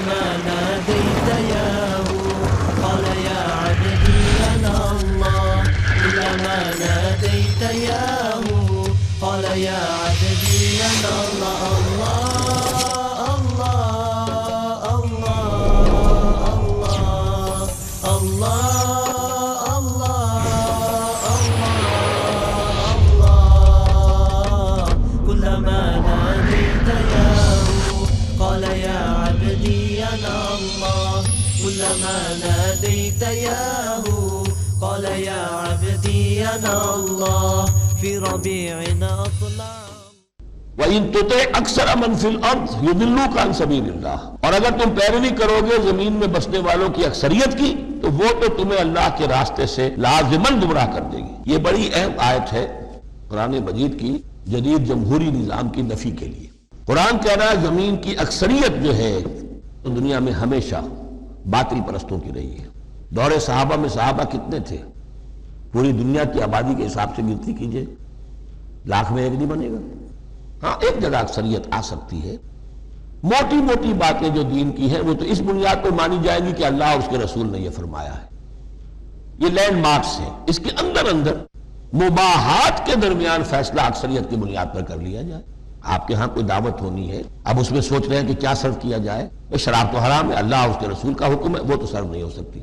كلما ناديت ياه قال يا عبدي أنا الله كلما ناديت ياه قال يا عبدي أنا الله كلما ناديت ياه قال يا عبدي أنا الله في ربيعنا أطلع وَإِن تُطِعْ أَكْثَرَ مَنْ فِي الْأَرْضِ يُضِلُّوكَ عَنْ سَبِيلِ اللَّهِ، اور اگر تم پیروی کرو گے زمین میں بسنے والوں کی اکثریت کی تو وہ تو تمہیں اللہ کے راستے سے لازماً گمراہ کر دے گی۔ یہ بڑی اہم آیت ہے قرآن مجید کی جدید جمہوری نظام کی نفی کے لیے۔ قرآن کہہ رہا ہے زمین کی اکثریت جو ہے دنیا میں ہمیشہ باطل پرستوں کی رہی ہے۔ دور صحابہ میں صحابہ کتنے تھے؟ پوری دنیا کی آبادی کے حساب سے گنتی کیجئے، لاکھ میں ایک نہیں بنے گا۔ ہاں ایک جگہ اکثریت آ سکتی ہے، موٹی موٹی باتیں جو دین کی ہیں وہ تو اس بنیاد پر مانی جائیں گی کہ اللہ اور اس کے رسول نے یہ فرمایا ہے۔ یہ لینڈ مارکس ہیں، اس کے اندر مباحات کے درمیان فیصلہ اکثریت کی بنیاد پر کر لیا جائے۔ آپ کے ہاں کوئی دعوت ہونی ہے، اب اس میں سوچ رہے ہیں کہ کیا سرو کیا جائے، شراب تو حرام ہے، اللہ اور اس کے رسول کا حکم ہے، وہ تو سرو نہیں ہو سکتی۔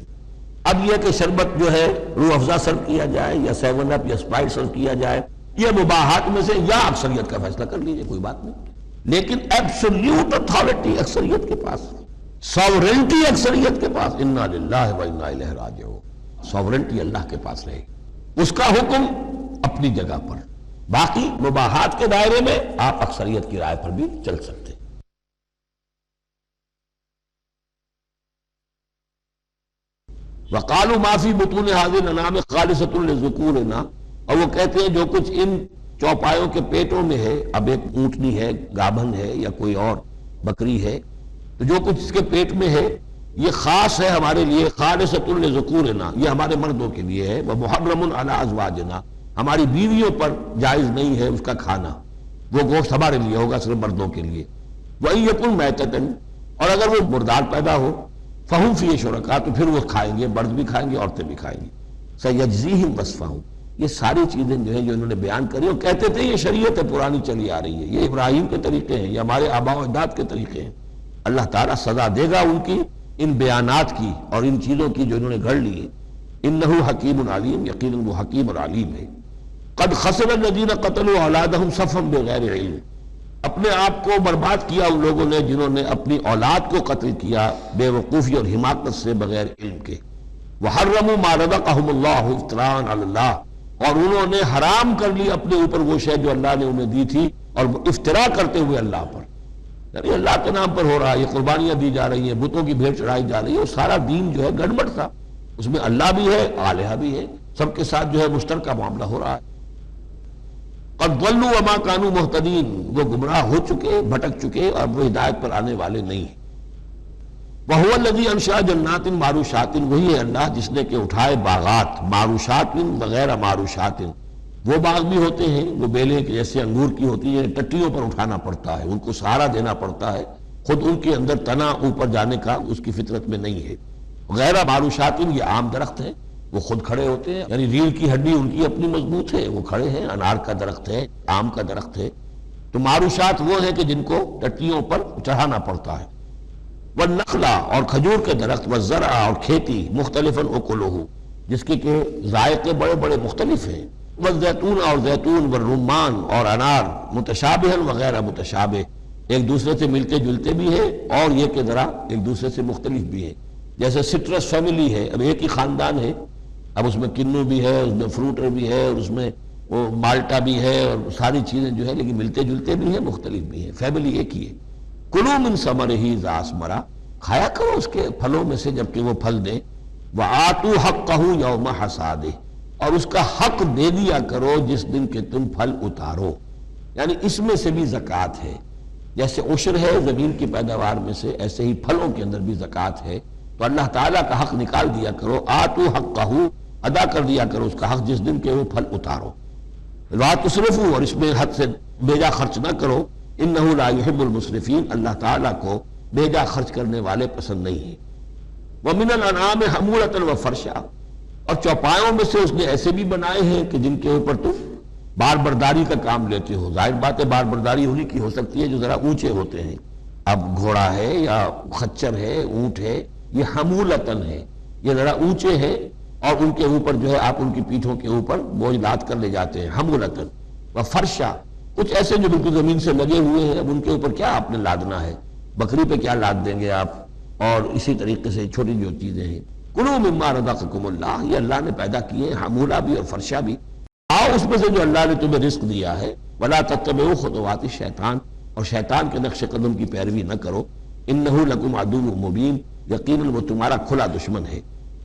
اب یہ کہ شربت جو ہے روح افزا سرو کیا جائے یا 7 اپ یا اسپرائٹ سرو کیا جائے، یہ مباحات میں سے یا اکثریت کا فیصلہ کر لیجئے، کوئی بات نہیں، لیکن ایبسولوٹ اتھارٹی اکثریت کے پاس، ساورنٹی اکثریت کے پاس، انا للہ و انا الیہ راجعون، ساورنٹی اللہ کے پاس رہے، اس کا حکم اپنی جگہ پر، باقی مباحات کے دائرے میں آپ اکثریت کی رائے پر بھی چل سکتے۔ وَقَالُوا مَا فِي بُطُونِ هَٰذِهِ الْأَنْعَامِ خَالِصَةٌ لِذُكُورِنَا، اور وہ کہتے ہیں جو کچھ ان چوپایوں کے پیٹوں میں ہے، اب ایک اونٹنی ہے، گابھن ہے یا کوئی اور بکری ہے، تو جو کچھ اس کے پیٹ میں ہے یہ خاص ہے ہمارے لیے، خَالِصَةٌ لِذُكُورِنَا، یہ ہمارے مردوں کے لیے ہے، وَمُحَرَّمٌ عَلَىٰ أَزْوَاجِنَا، ہماری بیویوں پر جائز نہیں ہے اس کا کھانا، وہ گوشت ہمارے لیے ہوگا صرف مردوں کے لیے۔ وَإِن يَكُن مَيْتَةً، اور اگر وہ مردار پیدا ہو، فَهُمْ فِيهِ شُرَكَاء، تو پھر وہ کھائیں گے، مرد بھی کھائیں گے، عورتیں بھی کھائیں گی۔ سَيَجْزِيهِمْ وَصْفَهُمْ، یہ ساری چیزیں جو ہیں جو انہوں نے بیان کری اور کہتے تھے یہ شریعت ہے پرانی چلی آ رہی ہے، یہ ابراہیم کے طریقے ہیں، یہ ہمارے آباء و اجداد کے طریقے ہیں، اللہ تعالیٰ سزا دے گا ان کی ان بیانات کی اور ان چیزوں کی جو انہوں نے گھڑ لی ہے۔ انہ حکیم علیم، یقیناً وہ حکیم اور علیم ہے۔ قد خسر الذین قتلوا اولادہم سفہا بغیر علم، اپنے آپ کو برباد کیا ان لوگوں نے جنہوں نے اپنی اولاد کو قتل کیا بے وقوفی اور حماقت سے، بغیر علم کے۔ وحرموا ما رزقہم اللہ افتراء علی اللہ، اور انہوں نے حرام کر لی اپنے اوپر وہ شے جو اللہ نے انہیں دی تھی، اور افتراء کرتے ہوئے اللہ پر، یعنی اللہ کے نام پر ہو رہا ہے، یہ قربانیاں دی جا رہی ہیں، بتوں کی بھیٹ چڑھائی جا رہی ہے، وہ سارا دین جو ہے گڑبڑ تھا، اس میں اللہ بھی ہے، الہہ بھی ہے، سب کے ساتھ جو ہے مشترکہ معاملہ ہو رہا ہے۔ قد ضلوا وما كانوا مهتدين، وہ گمراہ ہو چکے، بھٹک چکے، اور وہ ہدایت پر آنے والے نہیں ہیں۔ وَهُوَ الَّذِي أَنشَأَ جَنَّاتٍ مَعْرُوشَاتٍ، وہی ہے اللہ جس نے کہ اٹھائے باغات، معروشات وغیرہ معروشات، وہ باغ بھی ہوتے ہیں وہ بیلیں جیسے انگور کی ہوتی ہیں، ٹٹیوں پر اٹھانا پڑتا ہے، ان کو سہارا دینا پڑتا ہے، خود ان کے اندر تنا اوپر جانے کا اس کی فطرت میں نہیں ہے۔ غیر معروشات، یہ عام درخت ہیں، وہ خود کھڑے ہوتے ہیں، یعنی ریڑھ کی ہڈی ان کی اپنی مضبوط ہے، وہ کھڑے ہیں، انار کا درخت ہے، آم کا درخت ہے۔ تو معروشات وہ ہیں کہ جن کو ٹٹیوں پر چڑھانا پڑتا ہے۔ والنخلا، اور کھجور کے درخت، والزرع، اور کھیتی، مختلف اکلہ، جس کے کہ ذائقے بڑے بڑے مختلف ہیں۔ والزیتون، اور زیتون، والرمان، اور انار، متشابہ وغیرہ متشابہ، ایک دوسرے سے ملتے جلتے بھی ہیں اور یہ کہ ذرا ایک دوسرے سے مختلف بھی ہیں۔ جیسے سٹرس فیملی ہے، اب ایک ہی خاندان ہے، اب اس میں کنو بھی ہے، اس میں فروٹر بھی ہے، اور اس میں وہ مالٹا بھی ہے، اور ساری چیزیں جو ہے لیکن ملتے جلتے بھی ہیں، مختلف بھی ہیں، فیملی ایک ہی ہے۔ کلوا من ثمرہ اذا اثمر، کھایا کرو اس کے پھلوں میں سے جبکہ وہ پھل دیں۔ وآتوا حقہ یوم حصادہ، اور اس کا حق دے دیا کرو جس دن کہ تم پھل اتارو، یعنی اس میں سے بھی زکوٰۃ ہے، جیسے عشر ہے زمین کی پیداوار میں سے، ایسے ہی پھلوں کے اندر بھی زکوٰۃ ہے، تو اللہ تعالیٰ کا حق نکال دیا کرو، آتوا حقہ، ادا کر دیا کرو اس کا حق جس دن کہ وہ پھل اتارو۔ لا تسرفوا، اور اس میں حد سے بیجا خرچ نہ کرو، انہ لا يحب المسرفین، اللہ تعالیٰ کو بیجا خرچ کرنے والے پسند نہیں ہیں۔ وَمِنَ الْأَنْعَامِ حَمُولَةً وَفَرْشًا، اور چوپایوں میں سے اس نے ایسے بھی بنائے ہیں کہ جن کے اوپر تم بار برداری کا کام لیتے ہو۔ ظاہر بات ہے بار برداری انہی کی ہو سکتی ہے جو ذرا اونچے ہوتے ہیں۔ اب گھوڑا ہے یا خچر ہے، اونٹ ہے، یہ حمولتن ہے، یہ ذرا اونچے ہیں اور ان کے اوپر جو ہے آپ ان کی پیٹھوں کے اوپر بوجھ لاد کر لے جاتے ہیں، حمولتن وفرشا، کچھ ایسے جو بالکل زمین سے لگے ہوئے ہیں، اب ان کے اوپر کیا آپ نے لادنا ہے، بکری پہ کیا لاد دیں گے آپ، اور اسی طریقے سے چھوٹی جو چیزیں ہیں۔ کلوا مما رزقکم اللہ، یہ اللہ نے پیدا کیے ہیں، حمولہ بھی اور فرشا بھی، آؤ اس میں سے جو اللہ نے تمہیں رزق دیا ہے۔ ولا تتبعوا خطوات الشیطان، اور شیطان کے نقش قدم کی پیروی نہ کرو، انہ لکم عدو مبین، یقیناً وہ تمہارا کھلا دشمن ہے۔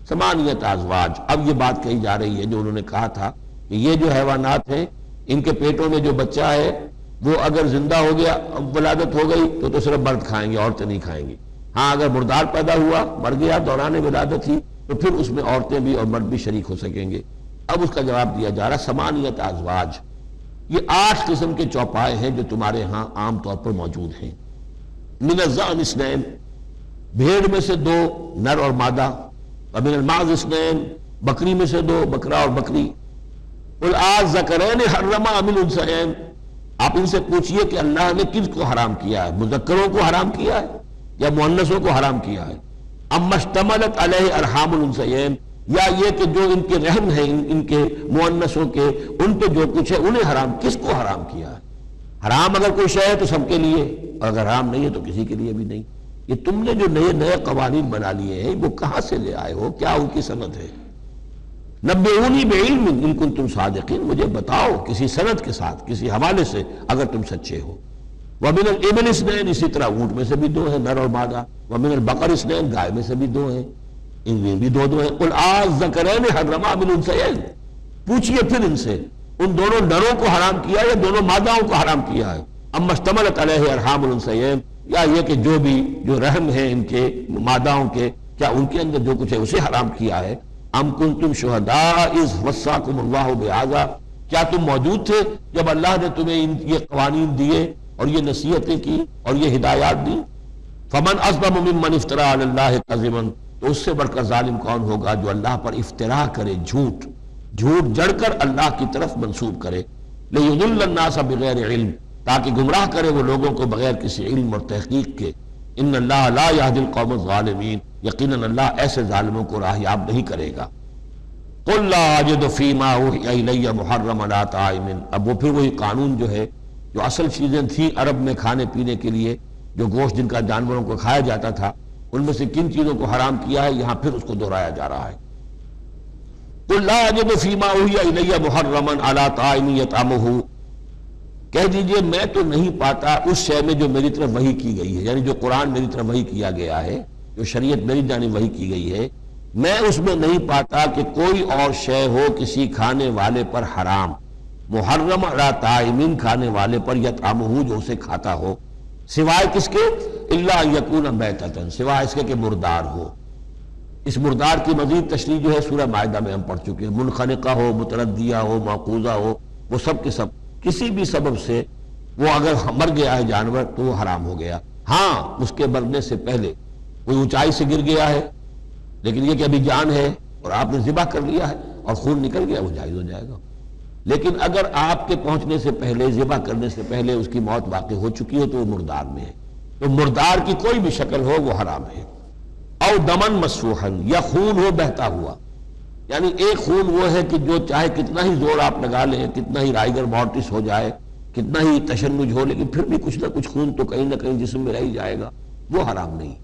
ثمانیۃ ازواج، اب یہ بات کہی جا رہی ہے جو انہوں نے کہا تھا کہ یہ جو حیوانات ہیں ان کے پیٹوں میں جو بچہ ہے وہ اگر زندہ ہو گیا، ولادت ہو گئی تو صرف مرد کھائیں گے، عورتیں نہیں کھائیں گی۔ ہاں اگر مردار پیدا ہوا، مر گیا دوران ولادت ہی، تو پھر اس میں عورتیں بھی اور مرد بھی شریک ہو سکیں گے۔ اب اس کا جواب دیا جا رہا ثمانیۃ ازواج، یہ 8 قسم کے چوپائے ہیں جو تمہارے ہاں عام طور پر موجود ہیں۔ من الضأن اثنین، بھیڑ میں سے 2 نر اور مادہ، ومن المعز اثنین، بکری میں سے 2 بکرا اور بکری۔ قل آذکرین حرم ام الانثیین، آپ ان سے پوچھئے کہ اللہ نے کس کو حرام کیا ہے، مذکروں کو حرام کیا ہے یا مؤنثوں کو حرام کیا ہے؟ اما اشتملت علیہ ارحام الانثیین، یا یہ کہ جو ان کے رحم ہیں ان کے مؤنثوں کے، ان پہ جو کچھ ہے انہیں حرام، کس کو حرام کیا ہے؟ حرام اگر کوئی شے ہے تو سب کے لیے، اور اگر حرام نہیں ہے تو کسی کے لیے بھی نہیں۔ یہ تم نے جو نئے قوانین بنا لیے ہیں وہ کہاں سے لے آئے ہو، کیا ان کی سند ہے؟ نبئونی بعلم ان کنتم صادقین، مجھے بتاؤ کسی سند کے ساتھ، کسی حوالے سے اگر تم سچے ہو۔ ومن الابل اثنین، اسی طرح اونٹ میں سے بھی 2 ہیں نر اور مادہ۔ ومن البقر اثنین، گائے میں سے بھی 2 ہیں، ان میں بھی 2 ہیں۔ قل آذکرین حرم ام الانثیین، پوچھئے پھر ان سے ان دونوں نروں کو حرام کیا یا دونوں ماداؤں کو حرام کیا ہے؟ اما اشتملت علیہ ارحام الانثیین، یا یہ کہ جو رحم ہیں ان کے ماداؤں کے، کیا ان کے اندر جو کچھ ہے اسے حرام کیا ہے؟ ام کنتم شہداء اذ وصاکم اللہ بہذا، کیا تم موجود تھے جب اللہ نے تمہیں یہ قوانین دیے اور یہ نصیحتیں کی اور یہ ہدایات دی؟ فمن اظلم ممن افترى علی اللہ کذبا، تو اس سے بڑھ کر ظالم کون ہوگا جو اللہ پر افترا کرے، جھوٹ جڑ کر اللہ کی طرف منسوب کرے۔ لیضل الناس بغیر علم، تاکہ گمراہ کرے وہ لوگوں کو بغیر کسی علم اور تحقیق کے۔ ان اللہ لا یہدی القوم الظالمین، یقیناً اللہ ایسے ظالموں کو راہیاب نہیں کرے گا۔ قل لا اجد فیما اوحی الی محرما علی طاعم، اب وہ پھر وہی قانون جو ہے، جو اصل چیزیں تھیں عرب میں کھانے پینے کے لیے، جو گوشت جن کا جانوروں کو کھایا جاتا تھا، ان میں سے کن چیزوں کو حرام کیا ہے، یہاں پھر اس کو دہرایا جا رہا ہے۔ قل لا اجد فیما اوحی الی محرما علی طاعم یطعمہ، کہہ دیجئے میں تو نہیں پاتا اس شے میں جو میری طرف وحی کی گئی ہے، یعنی جو قرآن میری طرف وحی کیا گیا ہے، جو شریعت میری جانب وحی کی گئی ہے، میں اس میں نہیں پاتا کہ کوئی اور شے ہو کسی کھانے والے پر حرام، محرم علی طاعم، کھانے والے پر، یطعمہ، جو اسے کھاتا ہو، سوائے کس کے؟ الا ان یکون میتۃ، سوائے اس کے کہ مردار ہو۔ اس مردار کی مزید تشریح جو ہے سورہ مائدہ میں ہم پڑھ چکے ہیں، منخنقہ ہو، متردیہ ہو، موقوذہ ہو، وہ سب کے سب کسی بھی سبب سے وہ اگر مر گیا ہے جانور تو وہ حرام ہو گیا۔ ہاں اس کے مرنے سے پہلے کوئی اونچائی سے گر گیا ہے، لیکن یہ کہ ابھی جان ہے اور آپ نے ذبح کر لیا ہے اور خون نکل گیا، وہ جائز ہو جائے گا۔ لیکن اگر آپ کے پہنچنے سے پہلے، ذبح کرنے سے پہلے اس کی موت واقع ہو چکی ہو تو وہ مردار میں ہے، تو مردار کی کوئی بھی شکل ہو وہ حرام ہے۔ او دمن مسفوحا، یا خون ہو بہتا ہوا، یعنی ایک خون وہ ہے کہ جو چاہے کتنا ہی زور آپ لگا لیں، کتنا ہی رائگر مورٹس ہو جائے، کتنا ہی تشنج ہو، لیکن پھر بھی کچھ نہ کچھ خون تو کہیں نہ کہیں جسم میں رہ ہی جائے گا، وہ حرام نہیں۔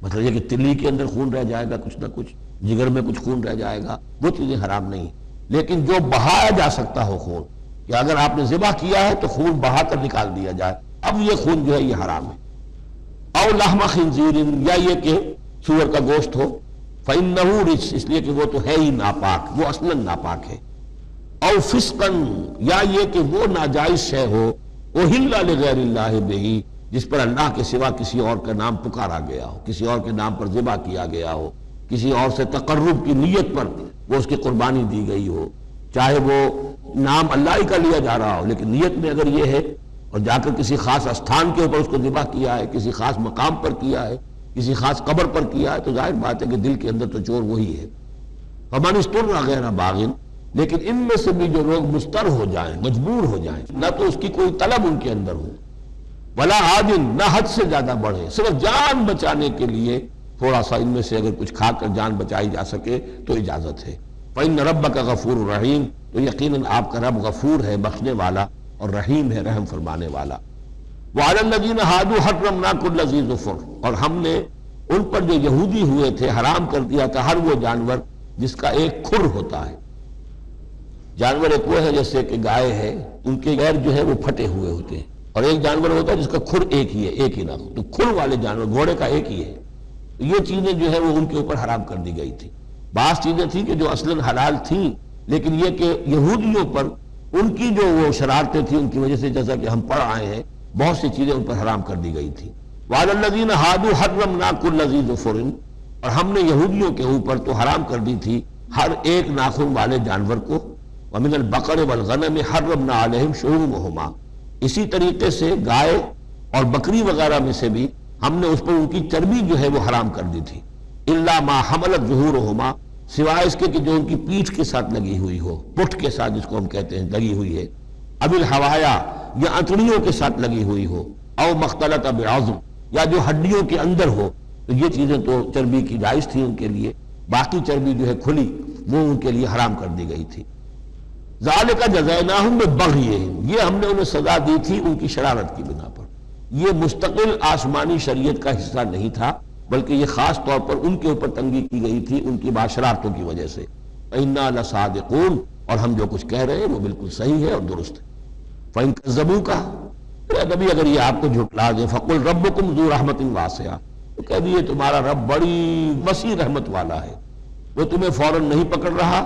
مطلب یہ کہ تلی کے اندر خون رہ جائے گا، کچھ نہ کچھ جگر میں کچھ خون رہ جائے گا، وہ چیزیں حرام نہیں۔ لیکن جو بہایا جا سکتا ہو خون، کہ اگر آپ نے ذبح کیا ہے تو خون بہا کر نکال دیا جائے، اب یہ خون جو ہے یہ حرام ہے۔ او لحم خنزیر، یا یہ کہ سور کا گوشت ہو، فَإِنَّهُ رِجْسٌ، اس لیے کہ وہ تو ہے ہی ناپاک، وہ اصلاً ناپاک ہے۔ او فسقاً، یا یہ کہ وہ ناجائز شے ہو، اُحِلَّ لِغَيْرِ اللَّهِ بِهِ، جس پر اللہ کے سوا کسی اور کا نام پکارا گیا ہو، کسی اور کے نام پر ذبح کیا گیا ہو، کسی اور سے تقرب کی نیت پر وہ اس کی قربانی دی گئی ہو، چاہے وہ نام اللہ ہی کا لیا جا رہا ہو، لیکن نیت میں اگر یہ ہے اور جا کر کسی خاص استھان کے اوپر اس کو ذبح کیا ہے، کسی خاص مقام پر کیا ہے، کسی خاص قبر پر کیا ہے، تو ظاہر بات ہے کہ دل کے اندر تو چور وہی ہے۔ فمن استر غیر باغ، لیکن ان میں سے بھی جو لوگ مستر ہو جائیں، مجبور ہو جائیں، نہ تو اس کی کوئی طلب ان کے اندر ہو، ولا عادل، نہ حد سے زیادہ بڑھے، صرف جان بچانے کے لیے تھوڑا سا ان میں سے اگر کچھ کھا کر جان بچائی جا سکے تو اجازت ہے۔ فإن ربک غفور رحیم، تو یقیناً آپ کا رب غفور ہے، بخشنے والا، اور رحیم ہے، رحم فرمانے والا۔ وعلی الذین ہادوا حرمنا کل ذی ظفر، اور ہم نے ان پر جو یہودی ہوئے تھے حرام کر دیا تھا ہر وہ جانور جس کا ایک کھر ہوتا ہے۔ جانور ایک وہ ہے جیسے کہ گائے ہے، ان کے غیر جو ہے وہ پھٹے ہوئے ہوتے ہیں، اور ایک جانور ہوتا ہے جس کا کھر ایک ہی ہے، ایک ہی نہ ہو، تو کھر والے جانور گھوڑے کا ایک ہی ہے۔ یہ چیزیں جو ہے وہ ان کے اوپر حرام کر دی گئی تھی۔ بعض چیزیں تھیں کہ جو اصلاً حلال تھیں، لیکن یہ کہ یہودیوں پر ان کی جو وہ شرارتیں تھیں ان کی وجہ سے، جیسا کہ ہم پڑھ آئے ہیں، بہت سی چیزیں ان پر حرام کر دی گئی تھیں۔ وعلی الذین ہادوا حرمنا کل ذی ظفر، اور ہم نے یہودیوں کے اوپر تو حرام کر دی تھی ہر ایک ناخن والے جانور کو۔ ومن البقر والغنم حرمنا علیہم شحومہما، اسی طریقے سے گائے اور بکری وغیرہ میں سے بھی ہم نے اس پر ان کی چربی جو ہے وہ حرام کر دی تھی۔ الا ما حملت ظہورہما، سوائے اس کے کہ جو ان کی پیٹھ کے ساتھ لگی ہوئی ہو، پٹھ کے ساتھ جس کو ہم کہتے ہیں لگی ہوئی ہے، اب الحوایا، یا انتڑیوں کے ساتھ لگی ہوئی ہو، او مختلط بعظم، یا جو ہڈیوں کے اندر ہو، تو یہ چیزیں تو چربی کی جائز تھی ان کے لیے، باقی چربی جو ہے کھلی وہ ان کے لیے حرام کر دی گئی تھی۔ ذالک جزیناہم ببغیہم، یہ ہم نے انہیں سزا دی تھی ان کی شرارت کی بنا پر۔ یہ مستقل آسمانی شریعت کا حصہ نہیں تھا، بلکہ یہ خاص طور پر ان کے اوپر تنگی کی گئی تھی ان کی باشراتوں کی وجہ سے۔ اِنَّا لَصَادِقُونَ، اور ہم جو کچھ کہہ رہے ہیں وہ بالکل صحیح ہے اور درست ہے۔ فَإِن كَذَّبُوكَ، اے نبی اگر یہ آپ کو جھٹلا دے، فَقُلْ رَبُّكُمْ ذُو رَحْمَةٍ وَاسِعَةٍ، تو کہہ دیے تمہارا رب بڑی وسیع رحمت والا ہے، وہ تمہیں فوراً نہیں پکڑ رہا،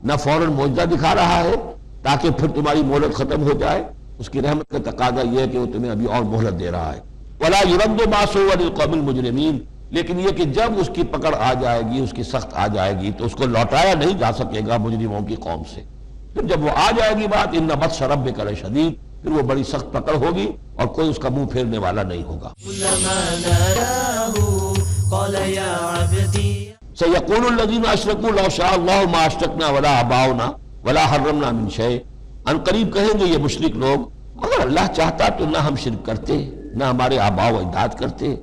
نہ فوراً معجزہ دکھا رہا ہے تاکہ پھر تمہاری مہلت ختم ہو جائے۔ اس کی رحمت کا تقاضا یہ ہے کہ وہ تمہیں ابھی اور مہلت دے رہا ہے۔ وَلَا يُرَدُّ بَأْسُهُ عَنِ الْقَوْمِ الْمُجْرِمِينَ، لیکن یہ کہ جب اس کی پکڑ آ جائے گی، اس کی سخت آ جائے گی، تو اس کو لوٹایا نہیں جا سکے گا مجرموں کی قوم سے۔ پھر جب وہ آ جائے گی بات، إِنَّ بَطْشَ رَبِّكَ لَشَدِيدٌ، پھر وہ بڑی سخت پکڑ ہوگی اور کوئی اس کا منہ پھیرنے والا نہیں ہوگا۔ كلما ناداه قال يا عبدي سيقول الذين اشركوا لو شاء الله ما اشركنا ولا آباؤنا ولا حرمنا من شيء، ان قریب کہیں گے یہ مشرک لوگ، اگر اللہ چاہتا تو نہ ہم شرک کرتے، نہ ہمارے آباء و اجداد کرتے،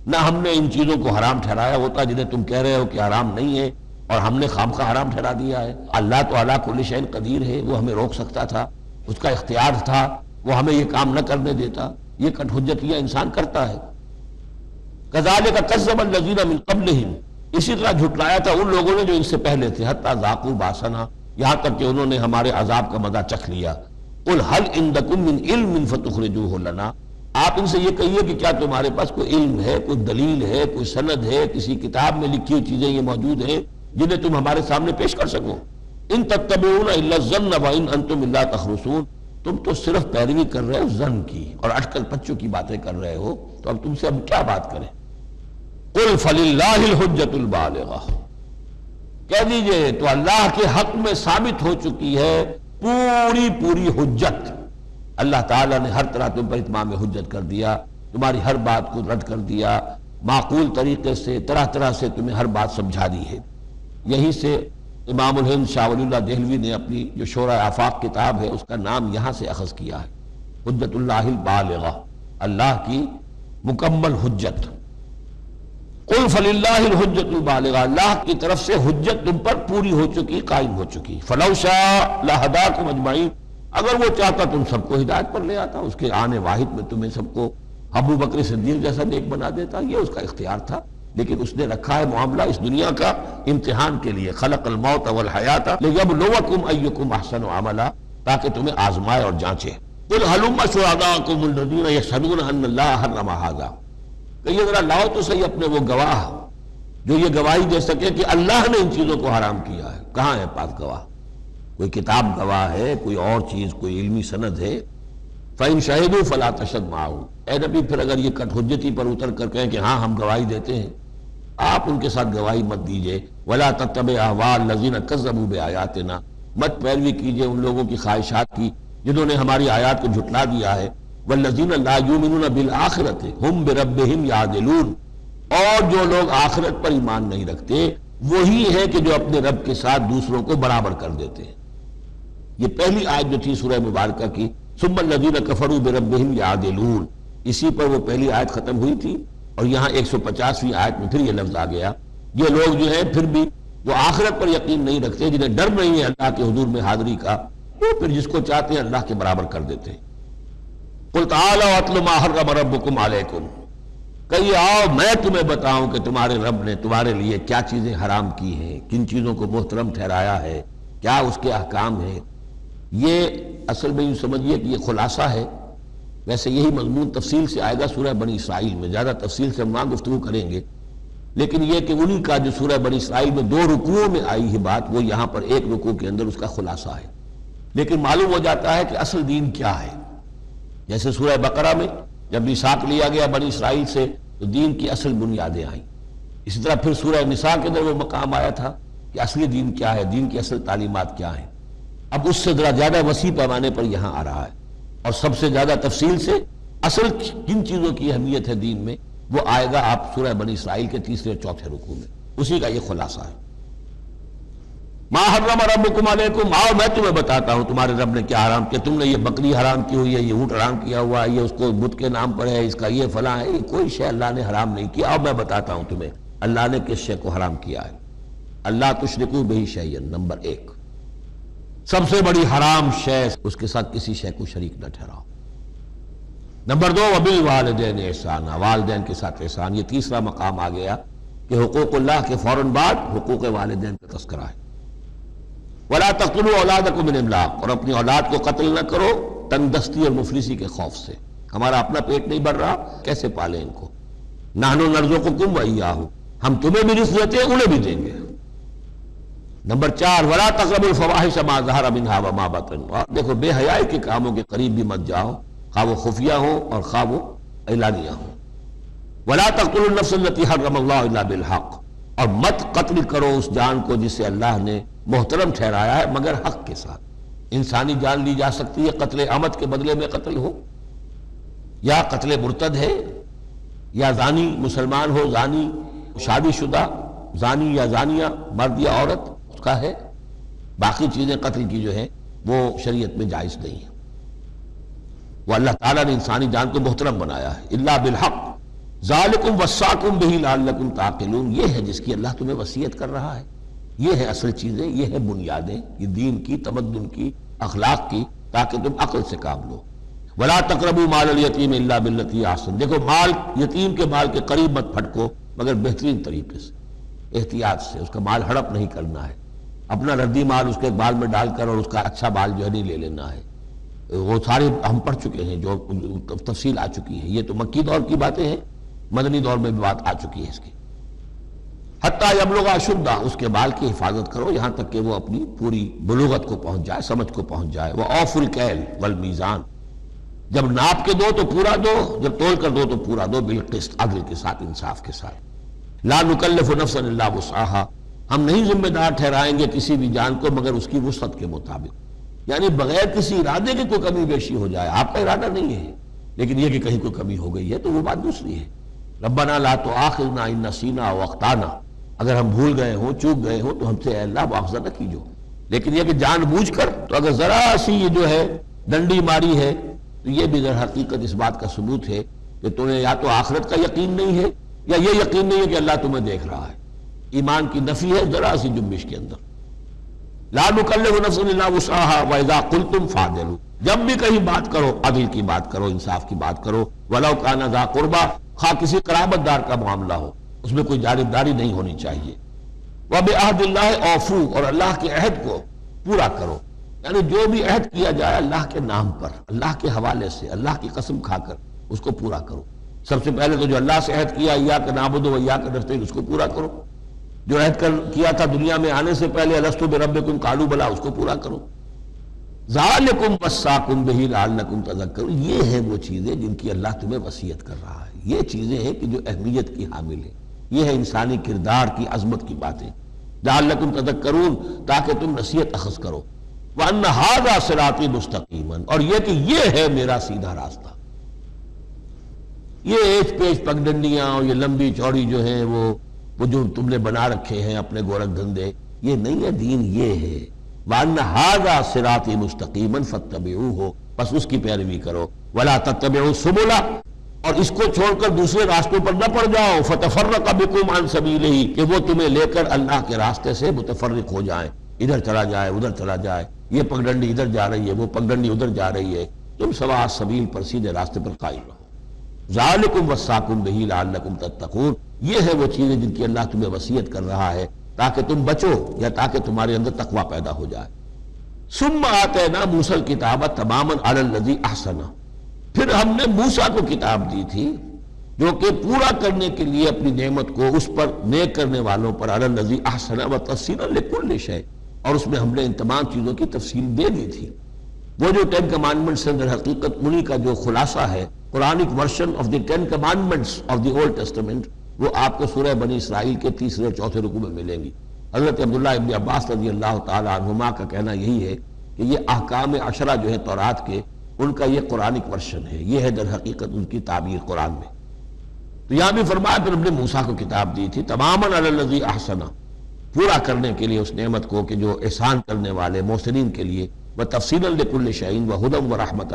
نہ ہم نے ان چیزوں کو حرام ٹھہرایا ہوتا جنہیں تم کہہ رہے ہو کہ حرام نہیں ہے، اور ہم نے خامخواہ حرام ٹھہرا دیا ہے۔ اللہ تو علی کل شیء قدیر ہے، وہ ہمیں روک سکتا تھا، اس کا اختیار تھا، وہ ہمیں یہ کام نہ کرنے دیتا۔ یہ کٹ حجتیاں انسان کرتا ہے۔ کذالک کذب الذین من قبلہم، اسی طرح جھٹلایا تھا ان لوگوں نے جو ان سے پہلے تھے، حتی ذاقوا باسنا، یہاں تک کہ انہوں نے ہمارے عذاب کا مزہ چکھ لیا۔ قل هل عندکم من علم فتخرجوہ لنا، آپ ان سے یہ کہیے کہ کیا تمہارے پاس کوئی علم ہے، کوئی دلیل ہے، کوئی سند ہے، کسی کتاب میں لکھی ہوئی چیزیں یہ موجود ہیں جنہیں تم ہمارے سامنے پیش کر سکو؟ ان تتبعون الا الظن وان انتم الا تخرصون، تم تو صرف پیروی کر رہے ہو ظن کی اور اٹکل پچوں کی باتیں کر رہے ہو، تو اب تم سے اب کیا بات کریں؟ قل فللہ الحجۃ البالغہ، کہہ دیجئے تو اللہ کے حق میں ثابت ہو چکی ہے پوری حجت۔ اللہ تعالیٰ نے ہر طرح تم پر اتمام حجت کر دیا، تمہاری ہر بات کو رد کر دیا، معقول طریقے سے طرح طرح سے تمہیں ہر بات سمجھا دی ہے۔ یہیں سے امام الہند شاہ ولی اللہ دہلوی نے اپنی جو شورۂ آفاق کتاب ہے اس کا نام یہاں سے اخذ کیا ہے، حجت اللہ البالغہ، اللہ کی مکمل حجت۔ قل فللہ الحجۃ البالغہ، اللہ کی طرف سے حجت تم پر پوری ہو چکی، قائم ہو چکی۔ فلو شاء لہداکم اجمعین، اگر وہ چاہتا تم سب کو ہدایت پر لے آتا، اس کے آنے واحد میں تمہیں سب کو ابو بکر صدیق جیسا نیک بنا دیتا، یہ اس کا اختیار تھا، لیکن اس نے رکھا ہے معاملہ اس دنیا کا امتحان کے لیے۔ خلق الموت والحیات لیبلوکم ایکم احسن عملا، تاکہ تمہیں آزمائے اور جانچے۔ قل ہلم شہداءکم الذین یشہدون ان اللہ حرم ھذا، کہ یہ ذرا لاؤ تو صحیح اپنے وہ گواہ جو یہ گواہی دے سکے کہ اللہ نے ان چیزوں کو حرام کیا ہے۔ کہاں ہے پاس گواہ؟ کوئی کتاب گواہ ہے، کوئی اور چیز، کوئی علمی سند ہے؟ فَإِن شَهِدُوا فَلَا تَشْهَدْ مَعَهُمْ، اے نبی پھر اگر یہ کٹ حجتی پر اتر کر کہیں کہ ہاں ہم گواہی دیتے ہیں، آپ ان کے ساتھ گواہی مت دیجئے۔ وَلَا تَتَّبِعْ أَهْوَاءَ الَّذِينَ كَذَّبُوا بِآيَاتِنَا، مت پیروی کیجئے ان لوگوں کی خواہشات کی جنہوں نے ہماری آیات کو جھٹلا دیا ہے۔ والذین لا یؤمنون بالآخرۃ ہم بربہم یعدلون، اور جو لوگ آخرت پر ایمان نہیں رکھتے وہی ہے کہ جو اپنے رب کے ساتھ دوسروں کو برابر کر دیتے ہیں۔ یہ پہلی آیت جو تھی سورہ مبارکہ کی ثم الذین کفروا بربہم یعدلون، اسی پر وہ پہلی آیت ختم ہوئی تھی، اور یہاں 150ویں آیت میں پھر یہ لفظ آ گیا۔ یہ لوگ جو ہیں پھر بھی جو آخرت پر یقین نہیں رکھتے، جنہیں ڈر نہیں ہے اللہ کے حضور میں حاضری کا، وہ پھر جس کو چاہتے ہیں اللہ کے برابر کر دیتے ہیں۔ قل تعالوا اتل ما حرم ربکم علیکم، کہیے آؤ میں تمہیں بتاؤں کہ تمہارے رب نے تمہارے لیے کیا چیزیں حرام کی ہیں، کن چیزوں کو محترم ٹھہرایا ہے، کیا اس کے احکام ہیں۔ یہ اصل میں یوں سمجھیے کہ یہ خلاصہ ہے، ویسے یہی مضمون تفصیل سے آئے گا سورہ بنی اسرائیل میں، زیادہ تفصیل سے ہم وہاں گفتگو کریں گے، لیکن یہ کہ انہی کا جو سورہ بنی اسرائیل میں 2 رکوعوں میں آئی ہے بات، وہ یہاں پر 1 رکوع کے اندر اس کا خلاصہ ہے۔ لیکن معلوم ہو جاتا ہے کہ اصل دین کیا ہے۔ جیسے سورہ بقرہ میں جب میثاق لیا گیا بنی اسرائیل سے تو دین کی اصل بنیادیں آئیں، اسی طرح پھر سورہ نساء کے اندر وہ مقام آیا تھا کہ اصلی دین کیا ہے، دین کی اصل تعلیمات کیا ہیں۔ اب اس سے ذرا زیادہ وسیع پیمانے پر یہاں آ رہا ہے، اور سب سے زیادہ تفصیل سے اصل کن چیزوں کی اہمیت ہے دین میں وہ آئے گا آپ سورہ بنی اسرائیل کے 3 اور 4 رکوع میں، اسی کا یہ خلاصہ ہے۔ ما حرم ربکم علیکم، آؤ میں تمہیں بتاتا ہوں تمہارے رب نے کیا حرام کیا۔ تم نے یہ بکری حرام کی ہوئی ہے، یہ اونٹ حرام کیا ہوا ہے، یہ اس کو بت کے نام پر ہے، اس کا یہ فلاں ہے، یہ کوئی شے اللہ نے حرام نہیں کیا۔ آؤ میں بتاتا ہوں تمہیں اللہ نے کس شے کو حرام کیا ہے۔ اللہ تشرکوا بہ شیئا، نمبر 1 سب سے بڑی حرام شے، اس کے ساتھ کسی شے کو شریک نہ ٹھہراؤ۔ نمبر 2 وبالوالدین احسانا، والدین کے ساتھ احسان۔ یہ تیسرا مقام آ گیا کہ حقوق اللہ کے فوراً بعد حقوق والدین کا تذکرہ ہے۔ ولا تقتلوا اولادکم من املاق، اور اپنی اولاد کو قتل نہ کرو تنگ دستی اور مفلسی کے خوف سے۔ ہمارا اپنا پیٹ نہیں بھر رہا، کیسے پالیں ان کو؟ نحن نرزقکم وإیاہم، ہم تمہیں بھی رزق دیتے ہیں انہیں بھی دیں گے۔ نمبر 4 ولا تقربوا الفواحش ما ظہر منها وما بطن، دیکھو بے حیائی کے کاموں کے قریب بھی مت جاؤ، خواہ وہ خفیہ ہوں اور خواہ وہ اعلانیہ ہوں۔ ولا تقتلوا النفس التي حرم اللہ الا بالحق، اور مت قتل کرو اس جان کو جسے اللہ نے محترم ٹھہرایا ہے مگر حق کے ساتھ۔ انسانی جان لی جا سکتی ہے قتل عمد کے بدلے میں قتل ہو، یا قتل مرتد ہے، یا زانی مسلمان ہو، زانی شادی شدہ، زانی یا زانیہ مرد یا عورت اس کا ہے۔ باقی چیزیں قتل کی جو ہیں وہ شریعت میں جائز نہیں ہیں۔ وہ اللہ تعالیٰ نے انسانی جان کو محترم بنایا ہے۔ الا بالحق ذالکم وصاکم بہ لعلکم تعقلون، یہ ہے جس کی اللہ تمہیں وصیت کر رہا ہے۔ یہ ہے اصل چیزیں، یہ ہے بنیادیں، یہ دین کی، تمدن کی، اخلاق کی، تاکہ تم عقل سے کام لو۔ ولا تقربوا مال الیتیم الا بالتی احسن، دیکھو مال یتیم کے مال کے قریب مت پھٹکو مگر بہترین طریقے سے، احتیاط سے۔ اس کا مال ہڑپ نہیں کرنا ہے، اپنا ردی مال اس کے بال میں ڈال کر اور اس کا اچھا بال جو ہے نہیں لے لینا ہے۔ وہ سارے ہم پڑھ چکے ہیں، جو تفصیل آ چکی ہے۔ یہ تو مکی دور کی باتیں ہیں، مدنی دور میں بھی بات آ چکی ہے اس کی۔ حتیٰ یبلغ اشدہ، اس کے بال کی حفاظت کرو یہاں تک کہ وہ اپنی پوری بلوغت کو پہنچ جائے، سمجھ کو پہنچ جائے۔ وَأَوْفُوا الْكَيْلَ وَالْمِيزَانَ، جب ناپ کے دو تو پورا دو، جب تول کر دو تو پورا دو، بالقسط، عدل کے ساتھ، انصاف کے ساتھ۔ لا نکلف نفسا الا وسعها، ہم نہیں ذمہ دار ٹھہرائیں گے کسی بھی جان کو مگر اس کی وسعت کے مطابق، یعنی بغیر کسی ارادے کے کوئی کمی بیشی ہو جائے، آپ کا ارادہ نہیں ہے لیکن یہ کہ کہیں کوئی کمی ہو گئی ہے تو وہ بات دوسری ہے۔ ربنا لا تؤاخذنا ان نسینا او اخطانا، اگر ہم بھول گئے ہوں، چوک گئے ہوں تو ہم سے اے اللہ مؤاخذہ نہ کیجو، لیکن یہ کہ جان بوجھ کر، تو اگر ذرا سی یہ جو ہے ڈنڈی ماری ہے تو یہ بھی در حقیقت اس بات کا ثبوت ہے کہ تمہیں یا تو آخرت کا یقین نہیں ہے یا یہ یقین نہیں ہے کہ اللہ تمہیں دیکھ رہا ہے۔ ایمان کی نفی ہے ذرا سی جنبش کے اندر۔ لا نکلف نفسا الا وسعها واذا قلتم فاعدلوا، جب بھی کہیں بات کرو عدل کی بات کرو، انصاف کی بات کرو۔ ولو کان ذا قربا، خواہ کسی قرابت دار کا معاملہ ہو، اس میں کوئی جانبداری نہیں ہونی چاہیے۔ وبعہد اللہ اوفو، اور اللہ کے عہد کو پورا کرو، یعنی جو بھی عہد کیا جائے اللہ کے نام پر، اللہ کے حوالے سے، اللہ کی قسم کھا کر اس کو پورا کرو۔ سب سے پہلے تو جو اللہ سے عہد کیا ایاک نعبد و ایاک نستعین، اس کو پورا کرو۔ جو عہد کیا تھا دنیا میں آنے سے پہلے الستو بربکم قالوا بلا، اس کو پورا کرو۔ ذالکم وصاکم بہ لعلکم تذکرون، یہ ہے وہ چیزیں جن کی اللہ تمہیں وصیت کر رہا ہے۔ یہ چیزیں ہیں کہ جو اہمیت کی حامل ہیں، یہ ہے انسانی کردار کی عظمت کی باتیں۔ لعلکم تذکرون، تاکہ تم نصیحت اخذ کرو۔ وَأَنَّ هَذَا صِرَاطِي مُسْتَقِيمًا، اور یہ کہ یہ ہے میرا سیدھا راستہ۔ یہ ایج پیش پگڈنڈیاں اور یہ لمبی چوڑی جو ہیں وہ جو تم نے بنا رکھے ہیں اپنے گورکھ دھندے، یہ نہیں ہے دین، یہ ہے وَأَنَّ هَذَا صِرَاطِي مُسْتَقِيمًا فَاتَّبِعُوهُ، بس اس کی پیروی کرو، وَلَا تَتَّبِعُوا السُّبُلَ، اور اس کو چھوڑ کر دوسرے راستوں پر نہ پڑ جاؤ، فَتَفَرَّقَ بِكُمْ عَنْ سَبِيلِهِ، کہ وہ تمہیں لے کر اللہ کے راستے سے متفرق ہو جائیں، ادھر چلا جائے ادھر چلا جائے، یہ پگڈنڈی ادھر جا رہی ہے وہ پگڈنڈی ادھر جا رہی ہے، تم سواء السبیل پر سیدھے راستے پر قائم رہو۔ ذالکم وصاکم بہ لعلکم تتقون، یہ ہے وہ چیزیں جن کی اللہ تمہیں وصیت کر رہا ہے تاکہ تم بچو یا تاکہ تمہارے اندر تقوی پیدا ہو جائے۔ ثم آتینا موسیٰ الکتاب تماما علی الذی احسن، پھر ہم نے موسیٰ کو کتاب دی تھی جو کہ پورا کرنے کے لیے اپنی نعمت کو اس پر نیک کرنے والوں پر، علی الذی احسن وتفصیلا لکل شیء، اور اس میں ہم نے ان تمام چیزوں کی تفصیل دے دی تھی۔ وہ جو 10 کمانڈمنٹس ہیں در حقیقت انہی کا جو خلاصہ ہے، Quranic version of the 10 commandments of the old testament, وہ آپ کو سورہ بنی اسرائیل کے 3 اور 4 رکوع میں ملیں گی۔ حضرت عبداللہ ابن عباس رضی اللہ تعالی عنہما کا کہنا یہی ہے کہ یہ احکام عشرہ جو ہے تورات کے، ان کا یہ قرآنک ورشن ہے، یہ ہے در حقیقت ان کی تعبیر قرآن میں۔ تو یہاں بھی فرمایا پھر ہم نے موسیٰ کو کتاب دی تھی تماما علی الذی احسن، پورا کرنے کے لیے اس نعمت کو کہ جو احسان کرنے والے محسنین کے لیے، وتفصیلا لکل شیء وہدی ورحمۃ،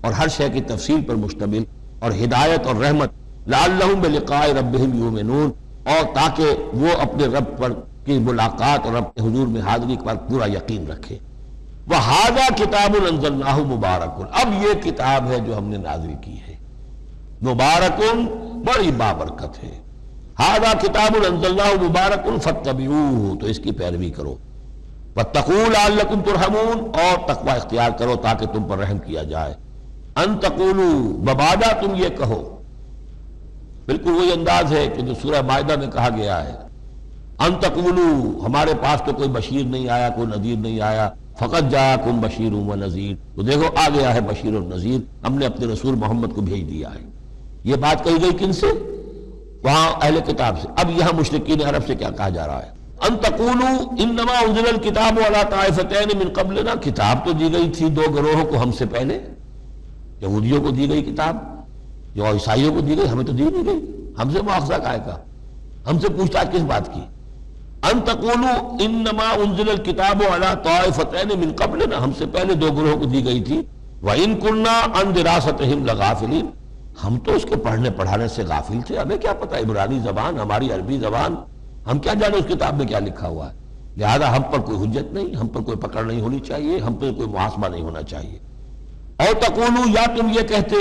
اور ہر شے کی تفصیل پر مشتمل اور ہدایت اور رحمت، لعلہم بلقاء ربہم یؤمنون، اور تاکہ وہ اپنے رب پر کی ملاقات اور رب کے حضور میں حاضری پر پورا یقین رکھے۔ وہذا کتاب انزلناہ مبارک، اب یہ کتاب ہے جو ہم نے نازل کی ہے، مبارک، بڑی بابرکت ہے۔ ھذا کتاب انزلناہ مبارک فاتبعوہ، تو اس کی پیروی کرو، واتقوا لعلکم ترحمون، اور تقوی اختیار کرو تاکہ تم پر رحم کیا جائے۔ ان تقولوا، مبادا تم یہ کہو، بالکل وہی انداز ہے کہ جو سورہ مائدہ میں کہا گیا ہے، ان تقولوا، ہمارے پاس تو کوئی بشیر نہیں آیا، کوئی نذیر نہیں آیا، فقط جاءکم بشیر و نذیر، تو دیکھو آ گیا ہے بشیر اور نذیر، ہم نے اپنے رسول محمد کو بھیج دیا ہے۔ یہ بات کہی گئی کن سے؟ وہاں اہل کتاب سے۔ اب یہاں مشرکین عرب سے کیا کہا جا رہا ہے؟ ان تقولوا انما انزل الکتاب علی طائفتین من قبلنا، کتاب تو دی گئی تھی 2 گروہوں کو ہم سے پہلے، یہودیوں کو دی گئی کتاب، جو عیسائیوں کو دی گئی، ہمیں تو دی نہیں گئی، ہم سے مواخذہ کائے کا، ہم سے پوچھتا کس بات کی؟ ان تقولوا انما انزل الکتاب علی طائفتین من قبلنا، ہم سے پہلے 2 گروہوں کو دی گئی تھی، وان كنا عن دراستہم لغافلین، ہم تو اس کے پڑھنے پڑھانے سے غافل تھے، ہمیں کیا پتہ عبرانی زبان، ہماری عربی زبان، ہم کیا جانے اس کتاب میں کیا لکھا ہوا ہے، لہذا ہم پر کوئی حجت نہیں، ہم پر کوئی پکڑ نہیں ہونی چاہیے، ہم پر کوئی محاسبہ نہیں ہونا چاہیے۔ اور تقولوا، یا تم یہ کہتے،